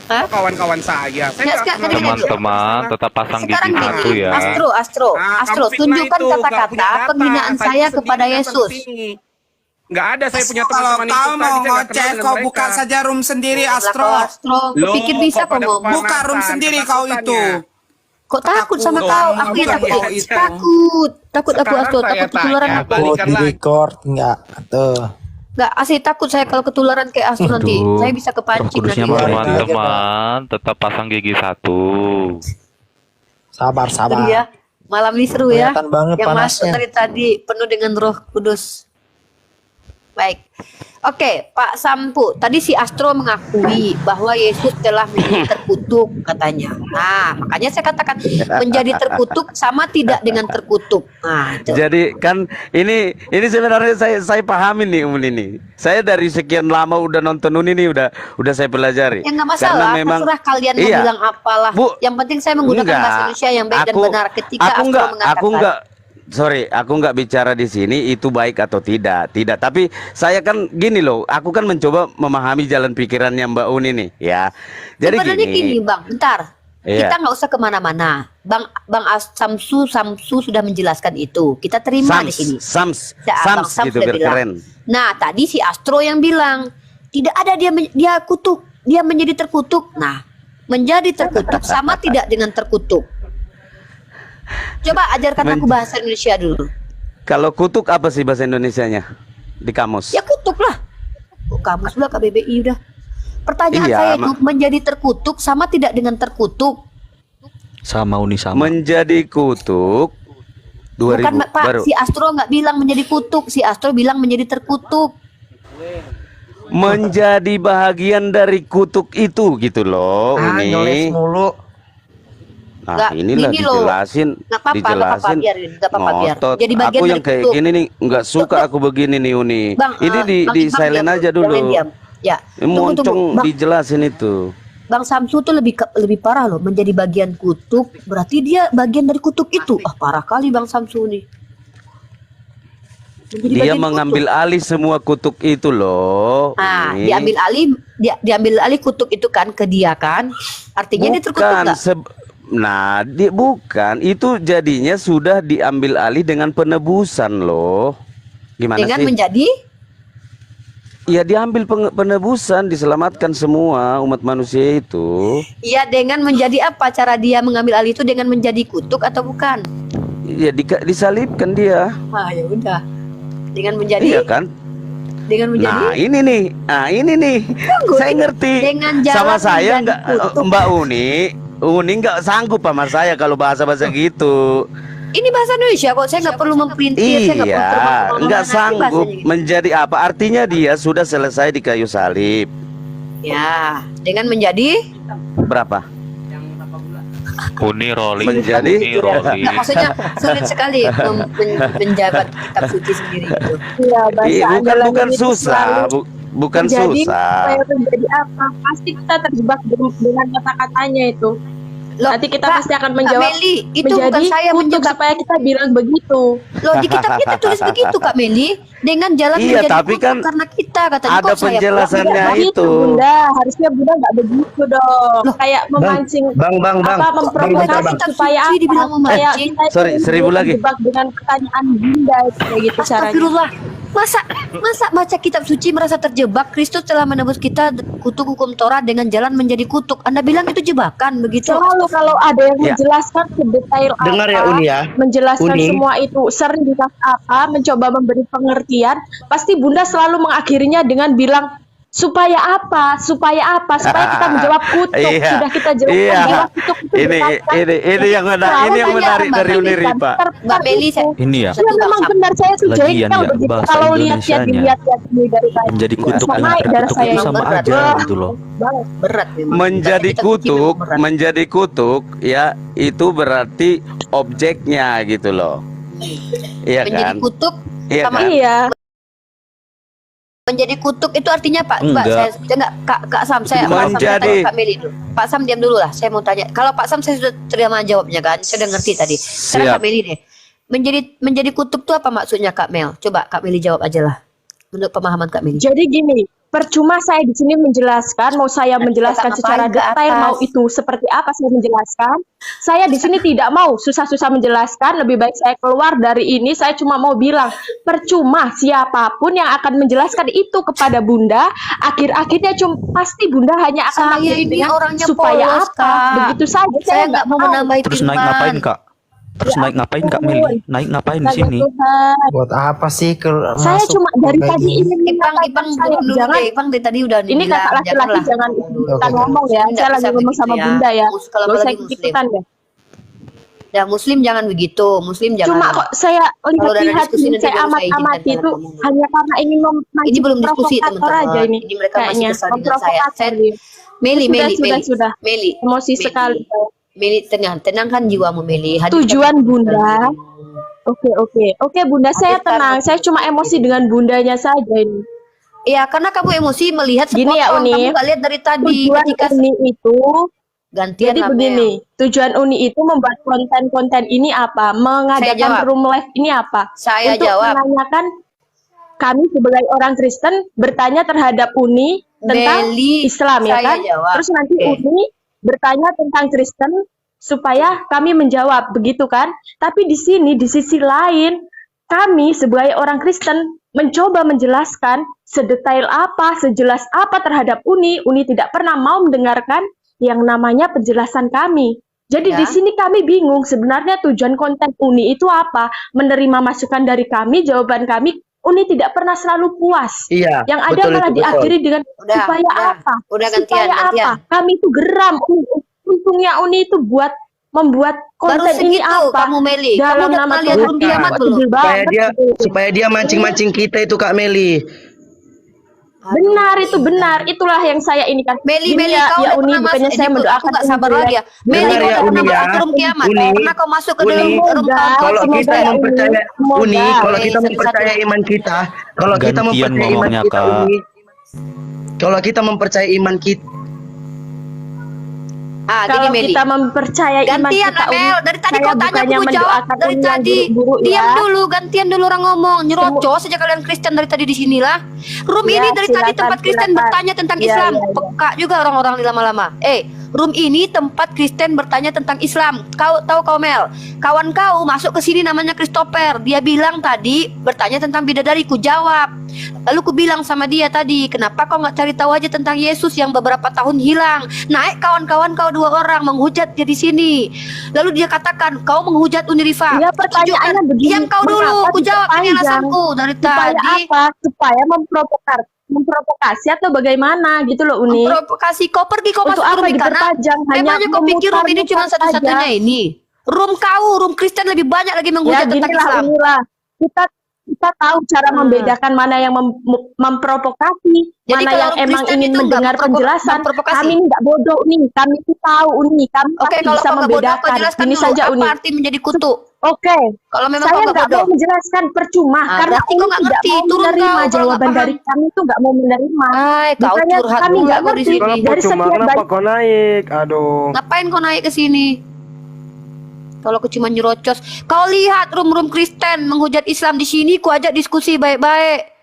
Hah? kawan-kawan saya. Saya Ya, nggak sekarang- kenal gini, Teman-teman tetap pasang Sekarang gigi satu gini, ya. Astro, Nah, Astro, kamu fitnah tunjukkan itu, nggak punya kata-kata data. penghinaan saya sendiri kepada yang Yesus. penting. Nggak ada saya punya Kalau teman-teman itu kau tadi, mau saya nggak kenal ngoceh, dengan kau mereka. buka saja room sendiri, Lah, Astro. kau Astro, kau pikir bisa kau mau? Buka room sendiri kau itu. Kok takut sama Takut. kau? Loh, Aku yang bukan takut. kau itu. Takut aku Sekarang Astro, saya takut ketularan tanya, aku. balikan lagi. record enggak tuh. Nggak, asli takut saya kalau ketularan kayak Astro nanti. Aduh, Saya bisa kepancing Roh Kudusnya nanti. marah. Teman-teman tetap pasang gigi satu. Sabar, Itu sabar. dia. Malam ini seru ya. Kelihatan banget Yang masuk panasnya. dari tadi penuh dengan Roh Kudus. Baik. Oke, Pak Sampu. Tadi si Astro mengakui bahwa Yesus telah menjadi terkutuk katanya. Nah, makanya saya katakan menjadi terkutuk sama tidak dengan terkutuk. Nah, itu. Jadi kan ini sebenarnya saya pahami nih ini. Saya dari sekian lama udah nonton ini udah saya pelajari. Ya nggak masalah, terserah kalian mau Iya. bilang apalah. Bu, yang penting saya menggunakan enggak. bahasa Indonesia yang baik dan Aku- benar. Ketika aku Astro mengatakan, aku nggak bicara di sini itu baik atau tidak. Tapi saya kan gini loh, aku kan mencoba memahami jalan pikirannya Mbak Uni nih, ya. Jadi sebenarnya gini, Bang, bentar. Iya. Kita nggak usah kemana-mana. Samsu sudah menjelaskan itu. Kita terima di sini. Sams Ya, Bang Sam gitu sudah biar bilang. keren. Nah, tadi si Astro yang bilang tidak ada dia kutuk, dia menjadi terkutuk. Nah, menjadi terkutuk sama tidak dengan terkutuk. Coba ajarkan aku bahasa Indonesia dulu. Kalau kutuk apa sih bahasa Indonesianya di kamus? Ya kutuk lah. Kamus lah KBBI udah. Pertanyaan Iya, saya itu menjadi terkutuk sama tidak dengan terkutuk. Sama Uni sama. Menjadi kutuk 2000 Bukan Pak, baru. si Astro nggak bilang menjadi kutuk, si Astro bilang menjadi terkutuk. Menjadi bahagian dari kutuk itu gitu loh, Ngeles Uni. mulu. Nah, Nggak, inilah gini loh. dijelasin, Nggak apa-apa, biarin, nggak apa-apa, biar. ngotot. Jadi bagian Aku dari yang kayak kutuk. gini nih nggak suka aku begini nih Uni. Bang, Ini Bang di Iqbal silent diam, aja dulu. jangan diam. Ya, Moncong Bang, dijelasin itu. Bang Samsu tuh lebih parah loh, menjadi bagian kutub, berarti dia bagian dari kutub itu. Ah, parah kali Bang Samsu nih. Menjadi Dia bagian mengambil kutub. alih semua kutuk itu loh. Nah, Uni. diambil alih kutub itu kan ke dia kan. Artinya dia terkutuk Bukan, nggak? nah, bukan. Itu jadinya sudah diambil alih dengan penebusan loh. Gimana Dengan sih? menjadi Ya diambil penebusan, diselamatkan semua umat manusia itu. ya dengan menjadi apa cara dia mengambil alih itu dengan menjadi kutuk atau bukan? Ya disalibkan dia. Ah ya udah. Dengan menjadi Iya kan? dengan menjadi Nah ini nih. Tunggu, Saya ngerti. dengan jalan Sama saya menjadi enggak, kutuk. Mbak Uni nggak sanggup sama saya kalau bahasa-bahasa gitu. Ini bahasa Indonesia kok, saya nggak perlu memprintir, saya nggak perlu terbang Iya, kemana-mana. nggak Ini sanggup bahasanya gitu. menjadi apa? Artinya dia sudah selesai di kayu salib. Ya, dengan menjadi Berapa? Uni rolling. Menjadi- Uni rolling. Nggak, maksudnya sulit sekali menjabat kitab suci sendiri gitu. Iya, Bukan susah, bukan susah. menjadi apa? Pasti kita terjebak dengan kata-katanya itu. Loh, Nanti kita Kak- pasti akan Kak menjawab Meli, itu bukan menjadi saya kutuk menjawab. supaya kita bilang begitu. Loh di kitab kita tulis begitu Kak Meli, dengan jalan Iya, menjadi tapi kutuk kan karena kita katanya ada kok saya penjelasannya pulang? Begitu, itu. Bunda. Harusnya Bunda nggak begitu dong. Kayak memancing Bang, apa memprovokasi Kitab supaya suci dibilang apa? Supaya memancing. kita itu Sorry, 1000 lagi. terjebak dengan pertanyaan Bunda kayak gitu caranya. Astagfirullah. Masa baca kitab suci merasa terjebak? Kristus telah menebus kita kutuk hukum Torah dengan jalan menjadi kutuk. Anda bilang itu jebakan begitu? Selalu kalau ada yang Ya. menjelaskan sedetail Dengar apa, ya, Uni ya. menjelaskan Uni. semua itu serius apa, mencoba memberi pengertian, pasti Bunda selalu mengakhirinya dengan bilang supaya apa, supaya kita menjawab kutuk. Iya. Sudah kita jelaskan Iya. bahwa kutuk itu Ini yang menarik dari Uniri, Pak. Mbak Meli, Ini ya. Ya memang benar saya tuh Lagian jengkel ya, begitu bahasa kalau lihat Indonesianya. dilihat dari tadi. Menjadi kutuk Sama dan naik darah terkutuk saya itu ini. sama Berat. aja gitu loh. Berat memang. Menjadi Baca kitab suci kutuk, memang berat. menjadi kutuk ya itu berarti objeknya gitu loh. Iya Menjadi kan? kutuk Iya sama kan? Iya. menjadi kutuk itu artinya Pak, Mbak, Enggak. saya enggak Kak Sam, saya Pak Sam, saya Menjadi- tanya Kak Meli dulu. Pak Sam diam dulu lah, saya mau tanya. Kalau Pak Sam saya sudah terima jawabnya kan, saya udah ngerti tadi. Sekarang Siap. Kak Meli deh. Menjadi kutuk itu apa maksudnya Kak Mel? Coba Kak Meli jawab aja lah. Menurut pemahaman Kak Meli. Jadi gini, percuma saya di sini menjelaskan, mau saya menjelaskan Kakak secara ngapain ke detail, atas? mau itu seperti apa saya menjelaskan. Saya di sini tidak mau susah-susah menjelaskan, lebih baik saya keluar dari ini, saya cuma mau bilang, percuma siapapun yang akan menjelaskan itu kepada Bunda, akhir-akhirnya pasti Bunda hanya akan Saya mengakhiri ini dengan orangnya supaya polos, apa, Kak. begitu saja. Saya nggak mau menambah Terus naik iman. ngapain, Kak? Terus naik ngapain, Kak Meli? Naik ngapain di sini? Buat apa sih Saya cuma dari tadi ingin Ipang menyampaikan saya, dulu jangan deh. Ipang dari tadi udah ini dibilang, kata laki-laki janganlah. jangan ikutan Oke. ngomong ya. Nggak Saya bisa lagi ngomong begitu sama ya. Bunda ya. Kalau Gak usah apalagi Muslim. ikutan ya. Ya Muslim jangan begitu. Muslim jangan. Cuma kok saya Kalau udah ada lihat-lihat diskusi ini, nanti saya baru saya amati izinkan itu ngomong. hanya karena ingin Ini memancing belum diskusi provokator teman-teman. aja ini. Ini mereka masih Kayaknya kesal dengan saya. memprovokator dia. Meli, Sudah. Meli. Emosi Meli. sekali. Meli, tenangkan jiwamu Meli. Tujuan Bunda. Oke Bunda, saya Hadirkan tenang. Saya cuma emosi dengan bundanya saja ini. Iya, karena kamu emosi melihat Gini ya, sepotong. Uni. Kamu gak lihat dari tadi Tujuan ketika Uni itu gantian jadi lah, begini, Mel. tujuan Uni itu membuat konten-konten ini apa? Saya Mengadakan jawab. room live ini apa? Saya Untuk jawab. menanyakan kami sebagai orang Kristen bertanya terhadap Uni tentang Meli, Islam ya saya kan? jawab. Terus nanti Oke. Uni bertanya tentang Kristen supaya kami menjawab, begitu kan? Tapi di sini di sisi lain kami sebagai orang Kristen mencoba menjelaskan sedetail apa, sejelas apa terhadap Uni. Uni tidak pernah mau mendengarkan yang namanya penjelasan kami. Jadi Ya. di sini kami bingung sebenarnya tujuan konten Uni itu apa? Menerima masukan dari kami, jawaban kami, Uni tidak pernah selalu puas. Iya. Yang ada betul malah itu, betul. diakhiri dengan supaya apa? Udah Supaya gantian. apa? Kami itu geram. Untungnya Uni itu membuat Baru konten ini segitu apa? kamu Meli. Kamu Dalam udah nama pernah lihat Tuhan. room kiamat Kok belum? tebel banget gitu. Supaya dia mancing-mancing kita itu Kak Meli. Benar, itu benar. Itulah yang saya ini kan. Meli, Gini Meli, ya, kau ya udah Uni, pernah bukannya masuk, saya aku mendoakan gak Uni sabar jelek. lagi ya. Meli, Dengar kau ya, udah pernah Uni ya. masuk room kiamat? Uni. Pernah kau masuk ke Uni. dalam room Semoga, Kalau kiamat? kita semoga mempercaya Uni, Uni, semoga. kalau kita Satu-satu. mempercaya iman kita, kalau kita Gantian mempercaya iman ngomongnya, kita, Kak. Uni, kalau kita mempercaya iman kita, Ah, gini Kalau Meli. kita mempercayai iman Gantian kita, Mel, dari tadi saya kau tanya bukannya aku jawab mendoakan dari Uni yang tadi. buruk-buruk Diam ya. dulu, gantian dulu orang ngomong. Nyerocos saja kalian Kristen dari tadi di sinilah. Room Ya, ini dari tadi silakan, tempat Kristen silakan. bertanya tentang Ya, Islam. ya, ya. Peka juga orang-orang di lama-lama. Room ini tempat Kristen bertanya tentang Islam. Kau tahu kau Mel? Kawan kau masuk ke sini namanya Christopher. Dia bilang tadi bertanya tentang bidadari. Ku jawab. Lalu ku bilang sama dia tadi, kenapa kau nggak cari tahu aja tentang Yesus yang beberapa tahun hilang? Naik kawan-kawan kau 2 orang menghujat dia di sini. Lalu dia katakan, kau menghujat Unirifa. Ya, pertanyaannya begini. Diam kau dulu, mengapa ku jawab ini diperpanjang? alasanku dari Supaya tadi. apa? Supaya memprovokasi atau bagaimana gitu loh Uni. Provokasi, kau pergi kau Untuk masuk apa room ini karena diperpanjang? Hanya memangnya kau pikir room ini cuma memutar-mutar satu-satunya saja. ini. Room kau, room Kristen lebih banyak lagi Ya menghujat tentang ginilah Islam. Unilah. Kita tahu cara membedakan mana yang memprovokasi, Jadi mana kalau yang room emang Kristen ingin itu nggak mendengar penjelasan. memprovokasi? Kami tidak bodoh nih, kami itu tahu Uni, kami Oke, pasti kalau bisa kau nggak bodoh, kau membedakan. jelaskan Ini dulu saja apa Uni. arti menjadi kutuk. Oke, Kalau memang saya kau nggak nggak bodoh, mau menjelaskan percuma karena berarti kau Umi nggak tidak ngerti. mau Turun menerima kau kalau jawaban nggak dari paham. kami itu nggak mau menerima. Kau Bukannya curhat kami mulu nggak kau di ngerti sini. Kalau dari percuma sekian kenapa banyak. kau naik? Aduh. Ngapain kau naik ke sini? Kalau aku cuma nyerocos, kau lihat rum-rum Kristen menghujat Islam di sini, ku ajak diskusi baik-baik.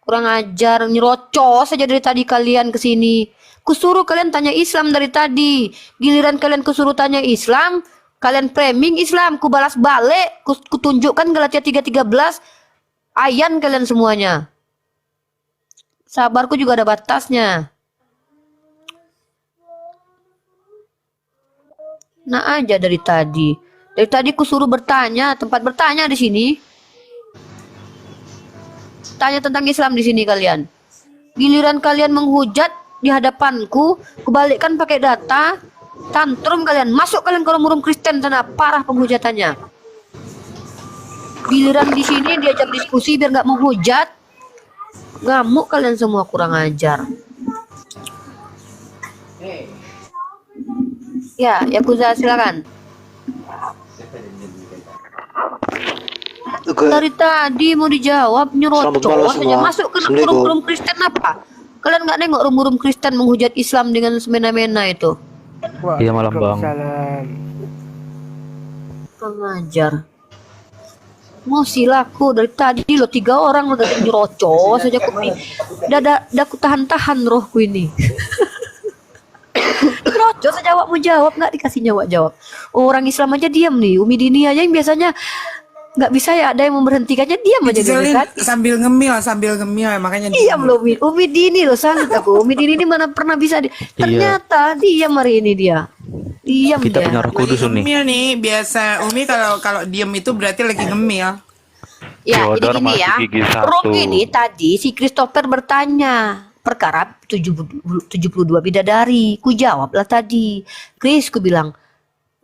Kurang ajar, nyerocos saja dari tadi kalian ke sini. Kusuruh kalian tanya Islam dari tadi. Giliran kalian kusuruh tanya Islam, kalian framing Islam, ku balas balik, ku tunjukkan Galatia 3:13. Ayan kalian semuanya. Sabarku juga ada batasnya. Nah aja dari tadi. Dari tadi ku suruh bertanya, tempat bertanya di sini. Tanya tentang Islam di sini kalian. Giliran kalian menghujat di hadapanku, kubalikkan pakai data, tantrum kalian, masuk kalian ke forum Kristen sana, parah penghujatannya. Giliran di sini diajak diskusi biar nggak menghujat, ngamuk kalian semua, kurang ajar. Ya, Yakuza silakan. Dari tadi mau dijawab nyerocos saja, masuk ke forum Kristen apa? Kalian nggak nengok forum Kristen menghujat Islam dengan semena-mena itu? Iya malam bang. Kurang ajar. Mau silaku dari tadi lo 3 orang lo udah nyerocos saja aku nih. Dah aku tahan-tahan rohku ini. Nyerocos saja awak mau jawab nggak dikasih jawab. Orang Islam aja diam nih. Umi Dini aja yang biasanya nggak bisa ya ada yang memberhentikannya, diam aja dari tadi. sambil ngemil makanya Diam loh Umi Dini loh, salut aku. Umi Dini ini mana pernah bisa ternyata diam hari ini dia. Diam Kita dia. punya Roh Kudus nih. ngemil nih biasa Umi kalau diem itu berarti lagi ngemil. Ya, jadi Theodore gini masih ya. gigi Rom 1. ini tadi si Christopher bertanya perkara 72 bidadari. Ku jawab lah tadi. Chris, ku bilang,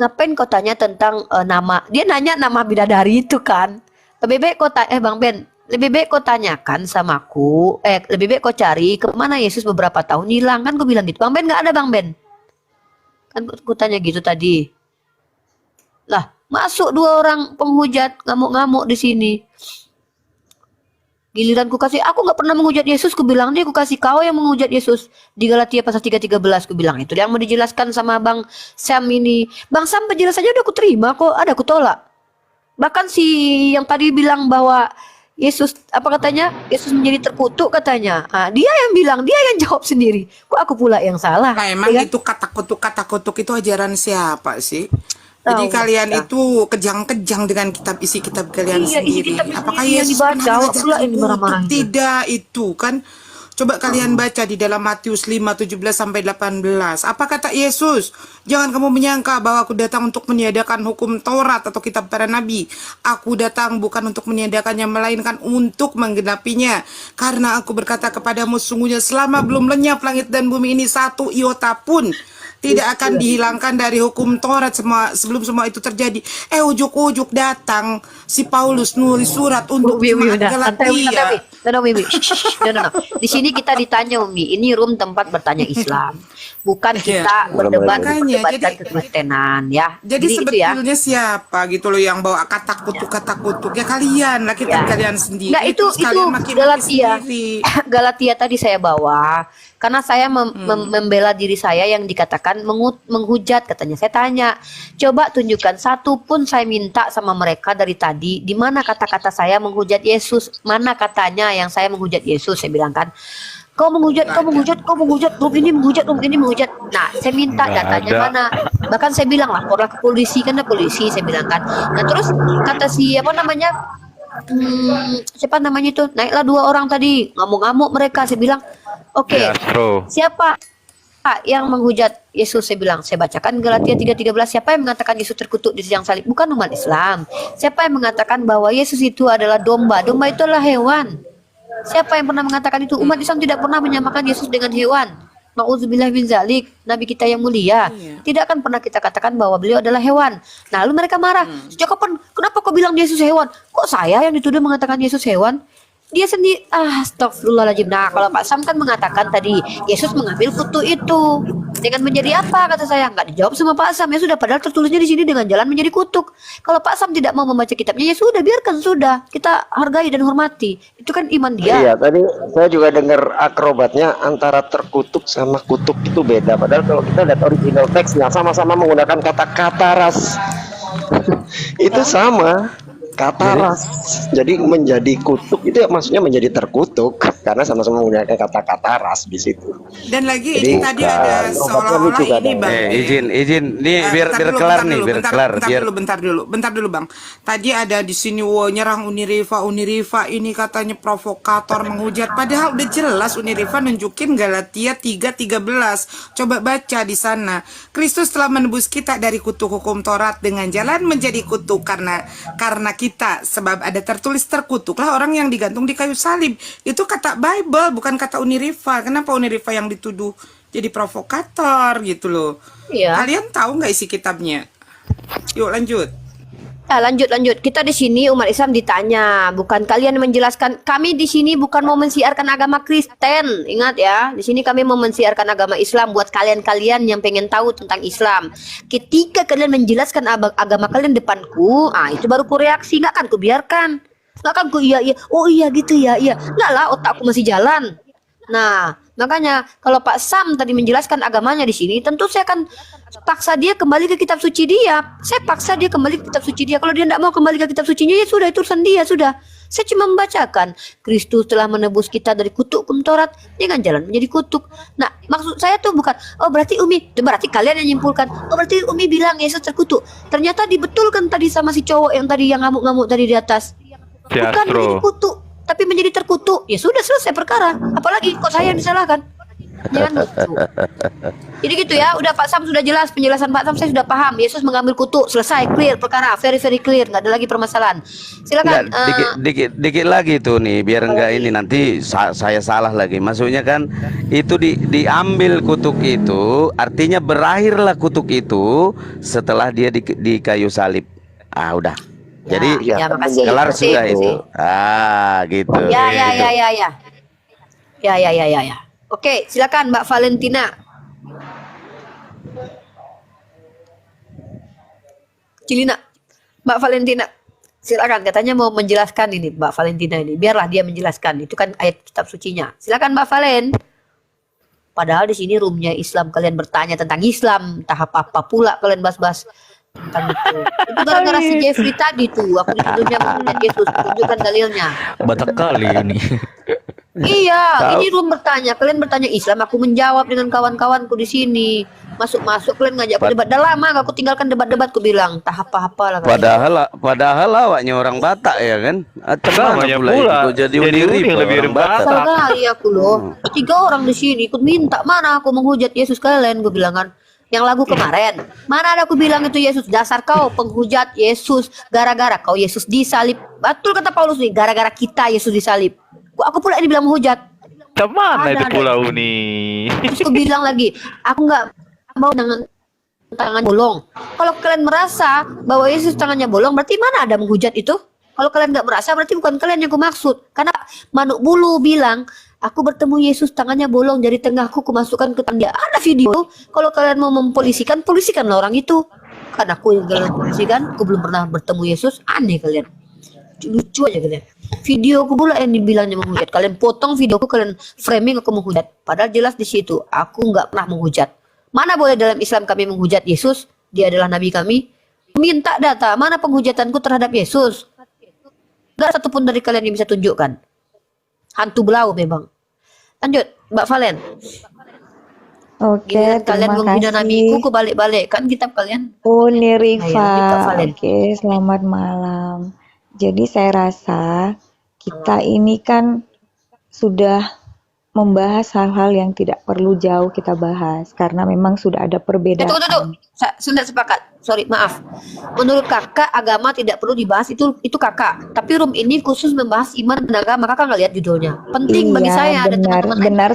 ngapain kau tanya tentang nama? Dia nanya nama bidadari itu kan. Lebih baik kau Bang Ben, lebih baik kau tanyakan sama aku. Lebih baik kau cari kemana Yesus beberapa tahun hilang, kan? Ku bilang gitu. Bang Ben nggak ada Bang Ben. Kan ku tanya gitu tadi. Lah, masuk 2 orang penghujat ngamuk-ngamuk di sini. Giliran ku kasih, aku nggak pernah menghujat Yesus, ku bilang dia, ku kasih kau yang menghujat Yesus di Galatia pasal 3:13, ku bilang itu yang mau dijelaskan sama Bang Sam ini. Bang Sam penjelasannya udah aku terima kok, ada aku tolak. Bahkan si yang tadi bilang bahwa Yesus apa katanya? Yesus menjadi terkutuk katanya. Dia yang bilang, dia yang jawab sendiri. Kok aku pula yang salah? Nah, emang Ya kan? itu kata kutuk itu ajaran siapa sih? Jadi Tahu kalian kita. itu kejang-kejang dengan isi kitab kalian Iya, isi sendiri. kitab Apakah sendiri yang Yesus dibaca, pernah awak mengajarkan pula ini kutuk? marah-marah itu. Tidak, itu kan. Coba kalian baca di dalam Matius 5:17 sampai 18. Apa kata Yesus? Jangan kamu menyangka bahwa aku datang untuk meniadakan hukum Taurat atau kitab para nabi. Aku datang bukan untuk meniadakannya, melainkan untuk menggenapinya. Karena aku berkata kepadamu, sungguhnya selama belum lenyap langit dan bumi ini, 1 iota pun tidak akan dihilangkan dari hukum Taurat sebelum semua itu terjadi. Ujuk-ujuk datang si Paulus nulis surat untuk jemaat Galatia. No. Di sini kita ditanya Umi, ini room tempat bertanya Islam, bukan kita Makanya, berdebatkan kekristenan ya. Jadi itu ya. sebetulnya siapa gitu loh yang bawa kata kutuk ya kalian lah, kita kalian sendiri. Nggak, itu kalian maki-maki Galatia. sendiri. Galatia tadi saya bawa karena saya membela diri saya yang dikatakan menghujat katanya. Saya tanya, coba tunjukkan satu pun saya minta sama mereka dari tadi, di mana kata-kata saya menghujat Yesus, mana katanya yang saya menghujat Yesus. Saya bilang kan, kau menghujat, room ini menghujat. Nah, saya minta Nggak datanya ada. mana. Bahkan saya bilang laporlah ke polisi, kan ada polisi, saya bilang kan. Nah, terus kata si siapa namanya itu, naiklah 2 orang tadi, ngamuk-ngamuk mereka. Saya bilang, oke, Astro. siapa yang menghujat Yesus? Saya bilang, saya bacakan Galatia 3:13. Siapa yang mengatakan Yesus terkutuk di tiang salib? Bukan umat Islam. Siapa yang mengatakan bahwa Yesus itu adalah domba? Domba itu adalah hewan. Siapa yang pernah mengatakan itu? Umat Islam tidak pernah menyamakan Yesus dengan hewan. Nauzubillah min zalik. Nabi kita yang mulia tidak akan pernah kita katakan bahwa beliau adalah hewan. Nah, lalu mereka marah. Sejak kapan? Kenapa kau bilang Yesus hewan? Kok saya yang dituduh mengatakan Yesus hewan? Dia sendiri, astagfirullahaladzim. Nah, kalau Pak Sam kan mengatakan tadi Yesus mengambil kutu itu dengan menjadi apa, kata saya. Nggak dijawab sama Pak Sam. Ya sudah, padahal tertulisnya di sini dengan jalan menjadi kutuk. Kalau Pak Sam tidak mau membaca kitabnya, ya sudah, biarkan, sudah, kita hargai dan hormati. Itu kan iman dia. Iya, tadi saya juga dengar akrobatnya antara terkutuk sama kutuk itu beda. Padahal kalau kita lihat original teksnya sama-sama menggunakan kata kataras. Itu sama. Kataras. Jadi menjadi kutuk itu ya maksudnya menjadi terkutuk karena sama-sama menggunakan kata kataras di situ. Dan lagi Jadi, ini tadi ada seolah-olah ini Bang. izin nih biar Bentar dulu, kelar bentar nih, dulu, biar bentar, kelar. bentar dulu Bang. Tadi ada di sini nyerang Unirifa ini katanya provokator, menghujat. Padahal udah jelas Unirifa nunjukin Galatia 3:13. Coba baca di sana. Kristus telah menebus kita dari kutuk hukum Taurat dengan jalan menjadi kutuk karena kita, sebab ada tertulis terkutuklah orang yang digantung di kayu salib. Itu kata Bible, bukan kata Unirifa. Kenapa Unirifa yang dituduh jadi provokator gitu loh? Iya. Kalian tahu nggak isi kitabnya? Yuk lanjut. Ya, lanjut. Kita di sini umat Islam ditanya, bukan kalian menjelaskan. Kami di sini bukan mau mensiarkan agama Kristen. Ingat ya, di sini kami mau mensiarkan agama Islam buat kalian-kalian yang pengen tahu tentang Islam. Ketika kalian menjelaskan agama kalian depanku, itu baru ku reaksi, nggak kan ku biarkan. Nggak kan ku iya. Oh iya gitu ya, iya. Nggak lah, otakku masih jalan. Nah, makanya kalau Pak Sam tadi menjelaskan agamanya di sini, tentu saya akan paksa dia kembali ke kitab suci dia. Saya paksa dia kembali ke kitab suci dia. Kalau dia tidak mau kembali ke kitab sucinya, ya sudah, itu urusan dia, sudah. Saya cuma membacakan, Kristus telah menebus kita dari kutuk hukum Taurat dengan jalan menjadi kutuk. Nah, maksud saya tuh bukan, berarti kalian yang nyimpulkan, berarti Umi bilang Yesus terkutuk. Ternyata dibetulkan tadi sama si cowok yang tadi yang ngamuk-ngamuk tadi di atas. Bukan menjadi kutuk, tapi menjadi terkutuk. Ya sudah, selesai perkara. Apalagi kok saya yang disalahkan? Jangan gitu. Jadi gitu ya, udah Pak Sam sudah jelas, penjelasan Pak Sam saya sudah paham. Yesus mengambil kutuk, selesai, clear perkara, very clear, nggak ada lagi permasalahan. Silakan. Dikit lagi tuh nih, biar enggak ini nanti saya salah lagi. Maksudnya kan itu diambil kutuk itu, artinya berakhirlah kutuk itu setelah dia di kayu salib. Udah. Jadi makasih, kelar makasih. sudah itu. Gitu. Ya. Oke, silakan Mbak Valentina. Cilina. Mbak Valentina. Silakan, katanya mau menjelaskan ini Mbak Valentina ini. Biarlah dia menjelaskan. Itu kan ayat kitab sucinya. Silakan Mbak Valen. Padahal di sini roomnya Islam, kalian bertanya tentang Islam, entah apa pula kalian bahas-bahas tentang itu. Itu gara-gara si Jeffrey tadi tuh. Aku dituduhnya menghujat Yesus. Tunjukkan dalilnya. Batak kali ini. Iya, ini room bertanya, kalian bertanya Islam, aku menjawab dengan kawan-kawanku di sini. Masuk kalian ngajak aku debat. Dah lama aku tinggalkan debat-debat, ku bilang tak apa-apa lah. Padahal awaknya orang Batak ya kan? Namanya pula jadi Unirifa lebih orang Batak. Kesal kali aku loh. 3 orang di sini ikut minta, mana aku menghujat Yesus kalian, gue bilang kan. Yang lagu kemarin, mana ada aku bilang itu Yesus, dasar kau penghujat Yesus, gara-gara kau Yesus disalib. Betul kata Paulus nih, gara-gara kita Yesus disalib. Aku pula yang dibilang menghujat. Mana itu pula Uni? Terus aku bilang lagi, aku nggak mau dengan tangan bolong. Kalau kalian merasa bahwa Yesus tangannya bolong, berarti mana ada menghujat itu? Kalau kalian nggak merasa, berarti bukan kalian yang aku maksud. Karena Manuk Bulu bilang, aku bertemu Yesus tangannya bolong dari tengahku, kumasukkan ke tangan dia. Ada video. Kalau kalian mau mempolisikan, polisikanlah orang itu. Karena aku yang kalian polisikan, aku belum pernah bertemu Yesus. Aneh kalian. Lucu aja kalian. Video aku pula yang dibilangnya menghujat. Kalian potong videoku, kalian framing aku menghujat. Padahal jelas di situ aku nggak pernah menghujat. Mana boleh dalam Islam kami menghujat Yesus? Dia adalah nabi kami. Minta data mana penghujatanku terhadap Yesus? Gak satupun dari kalian yang bisa tunjukkan. Hantu belau memang. Lanjut, Mbak Valen. Oke, kalian menghina nabiku, ku balik-balik kan kitab kalian. Unirifa. Oke, selamat malam. Jadi saya rasa kita ini kan sudah membahas hal-hal yang tidak perlu jauh kita bahas karena memang sudah ada perbedaan. Tunggu. Sudah sepakat. Sorry, maaf. Menurut kakak agama tidak perlu dibahas, itu kakak. Tapi room ini khusus membahas iman dan agama. Kakak nggak lihat judulnya. Penting bagi saya. Benar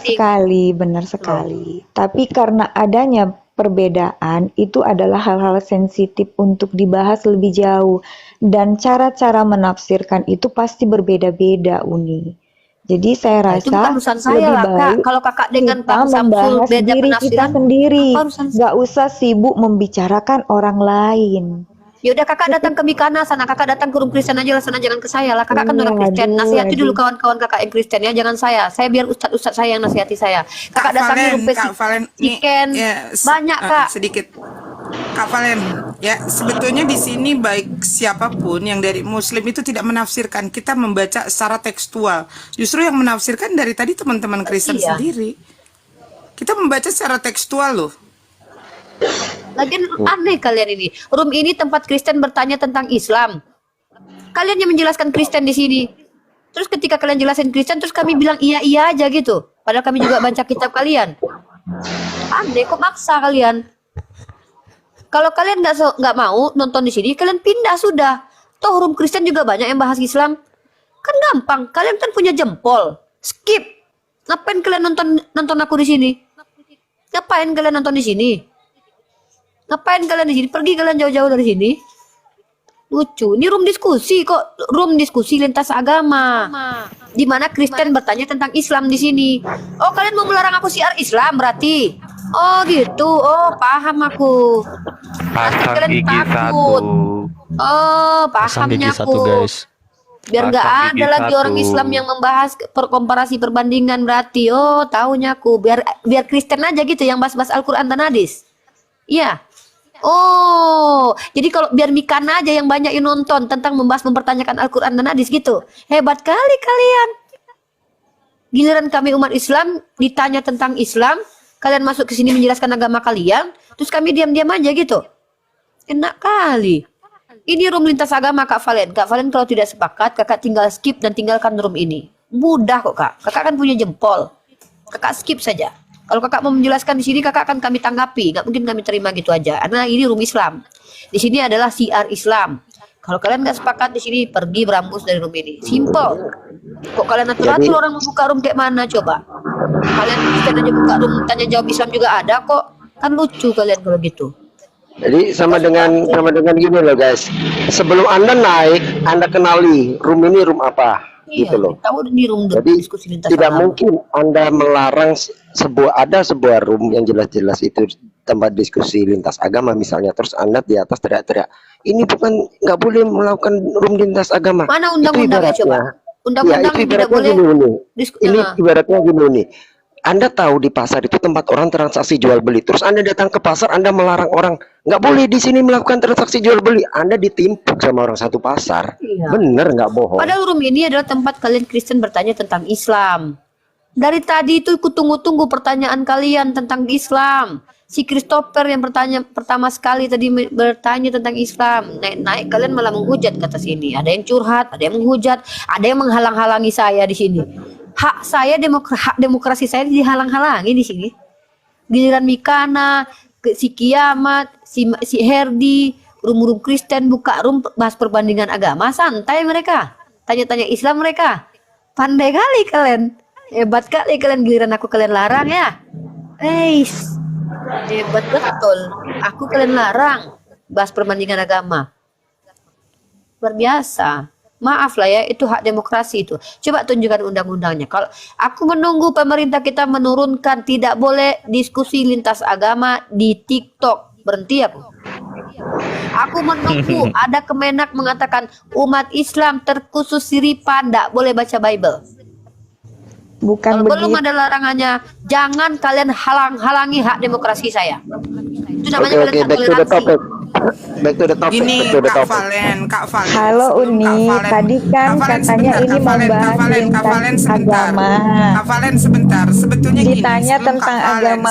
sekali. Tapi karena adanya perbedaan itu adalah hal-hal sensitif untuk dibahas lebih jauh dan cara-cara menafsirkan itu pasti berbeda-beda, Uni. Jadi saya Nah, itu bukan rasa urusan saya lebih lah, Kak. baik Kalau Kakak dengan kita Bang Samsul membahas beda diri kita penafsiran, sendiri, apa urusan saya? nggak usah sibuk membicarakan orang lain. Ya udah Kakak datang ke Mikana sana, Kakak datang ke room Kristen aja lah sana, jangan ke saya lah. Kakak kan Iya, orang Kristen. aduh, Nasihati dulu aduh. kawan-kawan Kakak yang Kristen ya, jangan saya. Saya biar ustadz-ustadz saya yang nasihati saya. Kakak datangi room Kak Valen, Chicken. Banyak, Kak. sedikit. Kak Valen, ya sebetulnya di sini baik siapapun yang dari Muslim itu tidak menafsirkan. Kita membaca secara tekstual. Justru yang menafsirkan dari tadi teman-teman Kristen Iya. sendiri. Kita membaca secara tekstual loh. Lagian aneh kalian ini. Room ini tempat Kristen bertanya tentang Islam. Kalian yang menjelaskan Kristen di sini. Terus ketika kalian jelasin Kristen, terus kami bilang iya aja gitu. Padahal kami juga baca kitab kalian. Aneh, kok maksa kalian? Kalau kalian nggak mau nonton di sini, kalian pindah sudah. Toh room Kristen juga banyak yang bahas Islam. Kan gampang. Kalian kan punya jempol. Skip. Ngapain kalian nonton aku di sini? Ngapain kalian nonton di sini? Ngapain kalian di sini? Pergi kalian jauh-jauh dari sini. Lucu. Ini room diskusi kok, room diskusi lintas agama. Di mana Kristen bertanya tentang Islam di sini. Oh, kalian mau melarang aku siar Islam berarti? Oh, gitu. Oh, paham aku. Pasti Pasang kalian gigi takut. satu. Oh, Pasang gigi pahamnya satu, aku. guys. Biar nggak Pasang ada gigi lagi orang satu. Islam yang membahas komparasi perbandingan berarti. Oh, tahunya aku. Biar Kristen aja gitu yang bahas-bahas Al-Qur'an dan hadis. Iya. Oh, jadi kalau biar Mikana aja yang banyak yang nonton tentang mempertanyakan Al-Qur'an dan hadis gitu. Hebat kali kalian. Giliran kami umat Islam ditanya tentang Islam, kalian masuk ke sini menjelaskan agama kalian, terus kami diam-diam aja gitu. Enak kali. Ini room lintas agama Kak Valen. Kak Valen kalau tidak sepakat, Kakak tinggal skip dan tinggalkan room ini. Mudah kok Kak. Kakak kan punya jempol. Kakak skip saja. Kalau Kakak mau menjelaskan di sini, Kakak akan kami tanggapi. Nggak mungkin kami terima gitu aja. Karena ini room Islam. Di sini adalah siar Islam. Kalau kalian nggak sepakat di sini, pergi berambus dari room ini. Simple. Kok kalian atur-atur orang mau buka room kayak mana coba? Kalian Kristen aja buka room tanya jawab Islam juga ada kok. Kan lucu kalian kalau gitu. Jadi sama dengan gini loh guys. Sebelum Anda naik, Anda kenali room ini room apa. Iya, Gitu loh. tahu di room Jadi diskusi lintas tidak agama. mungkin Anda melarang sebuah room yang jelas-jelas itu tempat diskusi lintas agama misalnya, terus Anda di atas teriak-teriak, ini bukan, nggak boleh melakukan room lintas agama. Mana Itu undang-undangnya ibaratnya. coba? Undang-undang Ya, itu tidak ibaratnya boleh gini. Ini Nah. ibaratnya gini nih. Anda tahu di pasar itu tempat orang transaksi jual beli. Terus Anda datang ke pasar, Anda melarang orang, nggak boleh di sini melakukan transaksi jual beli. Anda ditimpuk sama orang satu pasar. Iya. Bener nggak bohong? Padahal room ini adalah tempat kalian Kristen bertanya tentang Islam. Dari tadi itu ku tunggu-tunggu pertanyaan kalian tentang Islam. Si Christopher yang bertanya pertama sekali tadi bertanya tentang Islam. Naik-naik kalian malah menghujat ke atas ini. Ada yang curhat, ada yang menghujat, ada yang menghalang-halangi saya di sini. Hak saya, hak demokrasi saya dihalang-halangi di sini. Giliran Mikana, si Kiamat, si Herdi, room Kristen buka room bahas perbandingan agama, santai mereka. Tanya-tanya Islam mereka. Pandai kali kalian. Hebat kali kalian, giliran aku kalian larang ya. Hebat betul. Aku kalian larang bahas perbandingan agama. Luar biasa. Maaf lah ya, itu hak demokrasi itu. Coba tunjukkan undang-undangnya. Kalau aku menunggu pemerintah kita menurunkan tidak boleh diskusi lintas agama di TikTok. Berhenti aku. Aku menunggu ada Kemenak mengatakan umat Islam terkhusus Siripan tidak boleh baca Bible. Bukan Kalau belum begitu. ada larangannya, jangan kalian halang-halangi hak demokrasi saya. Itu namanya Oke, kalian back to the toleransi. topic. Back to the topic. Ini Back to the Kak topic. Valen. Halo Uni, tadi kan katanya ini membahas lintas agama. Kak Valen sebentar. Sebetulnya gini. Ditanya sebelum tentang Kak Valen, agama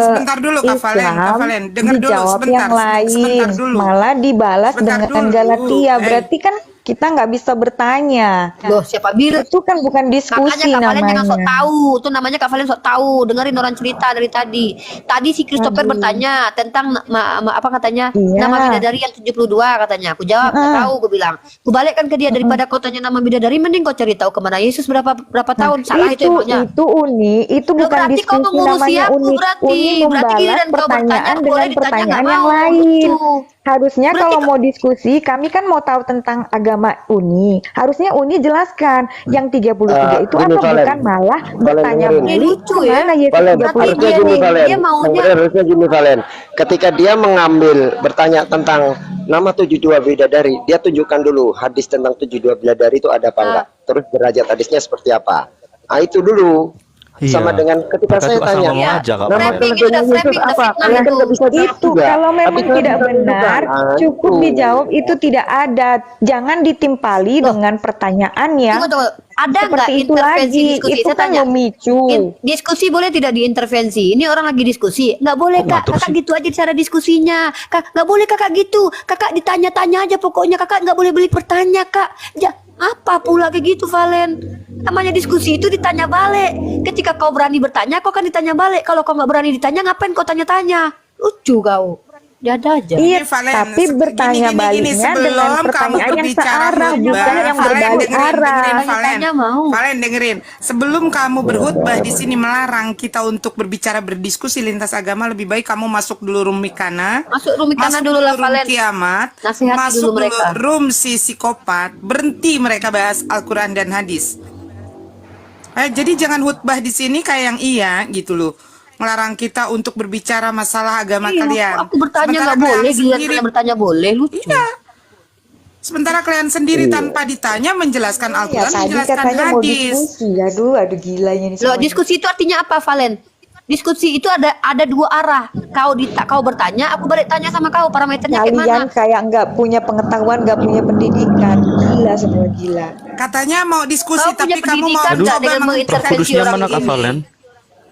sebentar dulu Kak Valen. Kak Islam, Valen, dengar dulu dijawab sebentar. yang lain, Sebentar dulu. malah dibalas Sebentar dengan dulu. Galatia. Berarti kan kita nggak bisa bertanya. Loh, siapa bilang? Itu kan bukan diskusi Makanya Kak Valen jangan sok namanya. tahu. Itu namanya Kak Valen sok tahu. Dengerin orang cerita dari tadi. Tadi si Christopher Aduh. bertanya tentang apa katanya? Iya. Nama bidadari yang 72 katanya. Aku jawab, nggak tahu, gue bilang. Aku balikkan ke dia daripada kau tanya nama bidadari, mending kau cari tahu kemana Yesus berapa tahun. Salah itu emangnya. Itu Uni, itu Loh, bukan berarti kau diskusi mengurusi namanya aku Uni. berarti. Uni Berarti membalas giliran kau bertanya, pertanyaan boleh dengan ditanya pertanyaan nggak yang mau. lain. Lucu. Harusnya Berarti kalau mau diskusi, kami kan mau tahu tentang agama Uni. Harusnya Uni jelaskan yang 33 itu Gini, apa, Valen. bukan malah bertanya dengerin. balik Lucu ya. kemana Yesus Valen, 33 harusnya gini ini. Valen. Dia maunya- Bang Ren, harusnya gini Valen. Ketika dia mengambil bertanya tentang nama 72 bidadari, dia tunjukkan dulu hadis tentang 72 bidadari itu ada apa enggak. Terus derajat hadisnya seperti apa. Nah, itu dulu. Sama Iya. dengan ketika Mereka saya suka tanya, sama ngomong aja, Kak nama Valen. Framing keleganya udah Yesus framing, udah apa? fitnah Kalian kan itu. nggak bisa jawab Itu juga. kalau memang Tapi kalian tidak bisa benar, tunjukkan. cukup Itu. dijawab itu tidak ada. Jangan ditimpali dengan pertanyaan yang Tunggu. Ada nggak seperti itu intervensi lagi. diskusi? Itu Saya kan tanya. memicu. Diskusi boleh tidak diintervensi? Ini orang lagi diskusi. Nggak boleh Kok kak, ngatur kakak sih? gitu aja cara diskusinya. Kak, nggak boleh kakak gitu. Kakak ditanya-tanya aja pokoknya. Kakak nggak boleh balik bertanya kak. Apa pula kayak gitu Valen? Namanya diskusi itu ditanya balik. Ketika kau berani bertanya, kau kan ditanya balik. Kalau kau nggak berani ditanya, ngapain kau tanya-tanya? Lucu kau. Ada aja. Iya, Valen, tapi bertanya baliknya dengan sebelum kamu pertanyaan yang berbicara searah, khutbah, bukan yang Valen, berbalik arah. Valen, Tanya mau. Valen dengerin. Sebelum kamu berkhutbah di sini melarang kita untuk berbicara berdiskusi lintas agama, lebih baik kamu masuk dulu room Mikana. Masuk room Mikana masuk dulu lah, room Valen. Kiamat, Nasihati masuk dulu mereka. room si psikopat, berhenti mereka bahas Al-Quran dan hadis. Jadi jangan khutbah di sini kayak yang iya gitu loh. Melarang kita untuk berbicara masalah agama Iya, kalian. aku bertanya Sementara nggak kalian boleh, giliran sendiri- kalian bertanya boleh, lucu. Iya. Sementara kalian sendiri tanpa ditanya menjelaskan Ya Al-Quran, tadi menjelaskan katanya mau hadis. diskusi. Aduh gilanya nih Loh, semuanya. diskusi itu artinya apa, Valen? Diskusi itu ada dua arah. Kau bertanya, aku balik tanya sama kau. Parameternya kayak Kalian mana? kayak nggak punya pengetahuan, nggak punya pendidikan. Gila semua gila. Katanya mau diskusi Kau punya tapi kamu mau pendidikan nggak coba dengan mengintervensi Kudusnya orang mana Kak ini? Valen?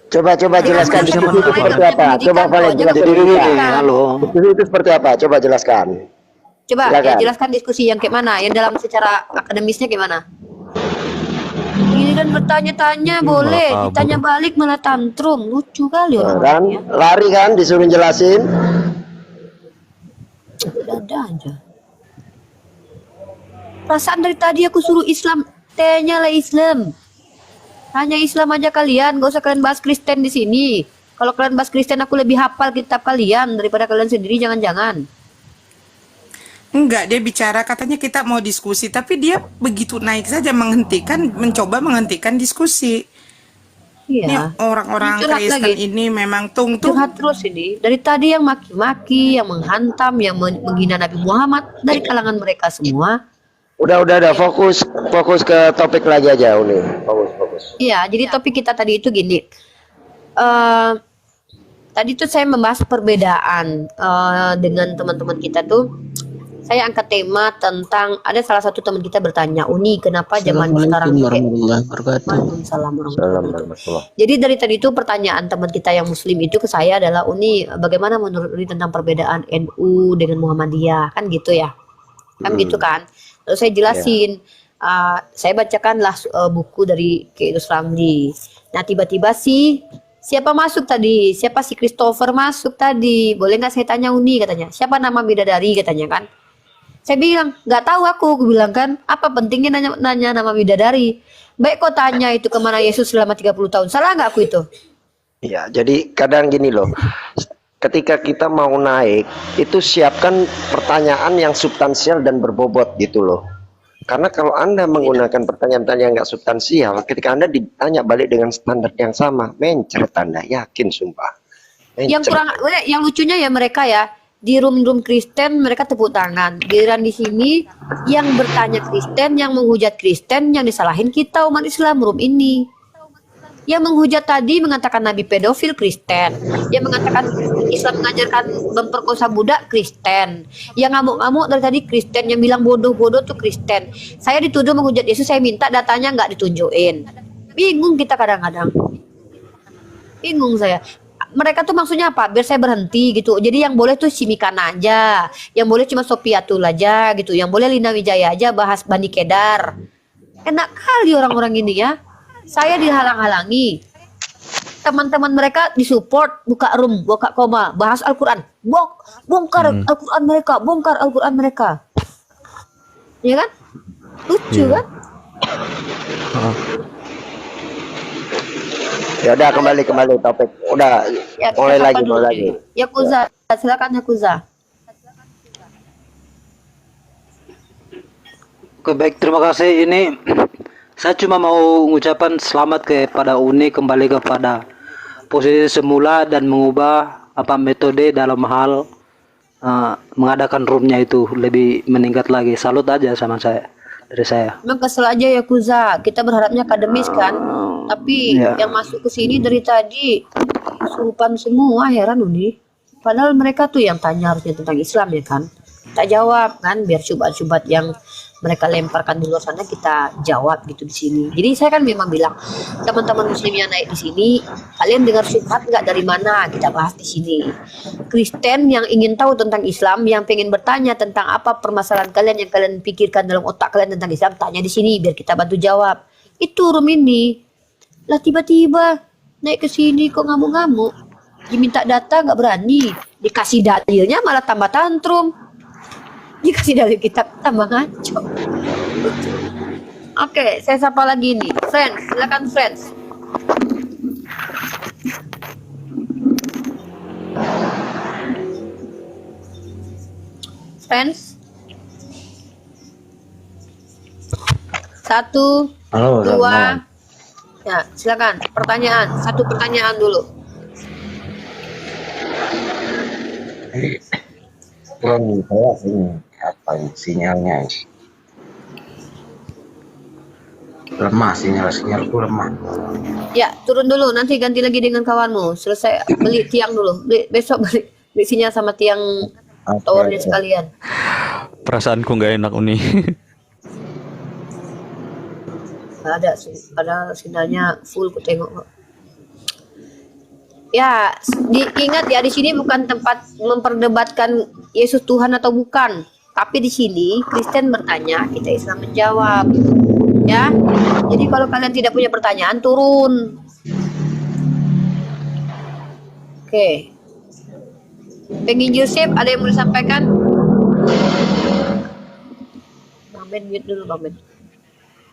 Coba jelaskan Dengan diskusi itu mengenai seperti apa. pendidikan, Coba Valen kau jelaskan. jangan pendidikan. Halo. Diskusi itu seperti apa? Coba jelaskan. Coba Silakan. ya, jelaskan diskusi yang kayak mana, yang dalam secara akademisnya kayak mana? Ini kan bertanya-tanya boleh, kabur. ditanya balik malah tantrum. Lucu kali orang Kan orangnya. lari kan disuruh jelasin. Ada aja. Perasaan dari tadi aku suruh Islam, tanya lah Islam. Hanya Islam aja kalian, gak usah kalian bahas Kristen di sini. Kalau kalian bahas Kristen, aku lebih hafal kitab kalian daripada kalian sendiri. Jangan-jangan. Enggak, dia bicara katanya kita mau diskusi, tapi dia begitu naik saja mencoba menghentikan diskusi. Ini Iya. orang-orang Curhat Kristen lagi. ini memang tung. Curhat terus ini. Dari tadi yang maki-maki, yang menghantam, yang menghina Nabi Muhammad dari kalangan mereka semua. Udah fokus ke topik lagi aja Uni. Fokus. Iya, jadi topik kita tadi itu gini. Tadi tuh saya membahas perbedaan dengan teman-teman kita tuh. Saya angkat tema tentang ada salah satu teman kita bertanya, Uni, kenapa zaman sekarang warahmatullahi wabarakatuh. Waalaikumsalam warahmatullahi wabarakatuh. Jadi dari tadi itu pertanyaan teman kita yang Muslim itu ke saya adalah, Uni, bagaimana menurut Uni tentang perbedaan NU dengan Muhammadiyah, kan gitu ya? Kan gitu kan? Lalu saya jelasin, saya bacakanlah buku dari Khairus Ramli. Nah tiba-tiba siapa masuk tadi? Siapa si Christopher masuk tadi? Boleh nggak saya tanya Uni, katanya. Siapa nama bidadari, katanya kan? Saya bilang, nggak tahu aku bilang kan, apa pentingnya nanya nama bidadari? Baik kau tanya itu kemana Yesus selama 30 tahun, salah nggak aku itu? Ya, jadi kadang gini loh. Ketika kita mau naik, itu siapkan pertanyaan yang substansial dan berbobot gitu loh. Karena kalau Anda menggunakan pertanyaan-pertanyaan yang nggak substansial, ketika Anda ditanya balik dengan standar yang sama, mencret Anda, yakin sumpah. Yang lucunya ya mereka ya, di room Kristen mereka tepuk tangan. Giliran di sini yang bertanya Kristen, yang menghujat Kristen, yang disalahin kita umat Islam room ini. Yang menghujat tadi mengatakan Nabi pedofil Kristen, yang mengatakan Islam mengajarkan memperkosa budak Kristen, yang ngamuk-ngamuk dari tadi Kristen, yang bilang bodoh-bodoh tuh Kristen. Saya dituduh menghujat Yesus, saya minta datanya nggak ditunjukin. Bingung kita kadang-kadang. Bingung saya. Mereka tuh maksudnya apa? Biar saya berhenti gitu. Jadi yang boleh tuh Simikana aja, yang boleh cuma Sopiatul aja gitu, yang boleh Lina Wijaya aja bahas Bani Kedar. Enak kali orang-orang ini ya. Saya dihalang-halangi. Teman-teman mereka disupport, buka room, buka koma, bahas Al-Quran. Bongkar Al-Quran mereka, bongkar Al-Quran mereka. Ya kan? Lucu kan? Ya udah kembali topik. Udah Ya, mulai kita lagi. Yakuza, silakan Yakuza. Oke, baik, terima kasih. Ini saya cuma mau mengucapkan selamat kepada Uni kembali kepada posisi semula dan mengubah metode dalam hal mengadakan roomnya itu lebih meningkat lagi. Salut aja sama saya dari saya. Memang kesel aja ya Kuza. Kita berharapnya akademis kan. Tapi Iya. yang masuk ke sini dari tadi kesurupan semua, heran Uni. Padahal mereka tuh yang tanya harusnya tentang Islam ya kan. Kita jawab kan, biar syubhat-syubhat yang mereka lemparkan di luar sana kita jawab gitu di sini. Jadi saya kan memang bilang, teman-teman muslim yang naik di sini, kalian dengar syubhat nggak dari mana? Kita bahas di sini. Kristen yang ingin tahu tentang Islam, yang pengen bertanya tentang apa permasalahan kalian yang kalian pikirkan dalam otak kalian tentang Islam, tanya di sini biar kita bantu jawab. Itu room ini. Lah tiba-tiba naik ke sini kok ngamuk-ngamuk. Diminta data nggak berani, dikasih dalilnya malah tambah tantrum. Dikasih dalil kitab tambah ngaco. Oke, saya sapa lagi nih. Friends, silakan friends. Friends. 1, Halo, 2. Ya, silakan. Pertanyaan, satu pertanyaan dulu. Kurang jelas ini apa ini sinyalnya ini. Lemah sinyalku lemah. Ya, turun dulu. Nanti ganti lagi dengan kawanmu. Selesai beli tiang dulu. Besok beli sinyal sama tiang towernya sekalian. Perasaanku nggak enak Uni. Nggak ada sih. Padahal sinyalnya full ku tengok kok. Ya, diingat ya, di sini bukan tempat memperdebatkan Yesus Tuhan atau bukan. Tapi di sini Kristen bertanya, kita Islam menjawab. Ya. Jadi kalau kalian tidak punya pertanyaan, turun. Oke. Pengen Yusuf, ada yang mau disampaikan? Bang Ben mute dulu, Bang Ben.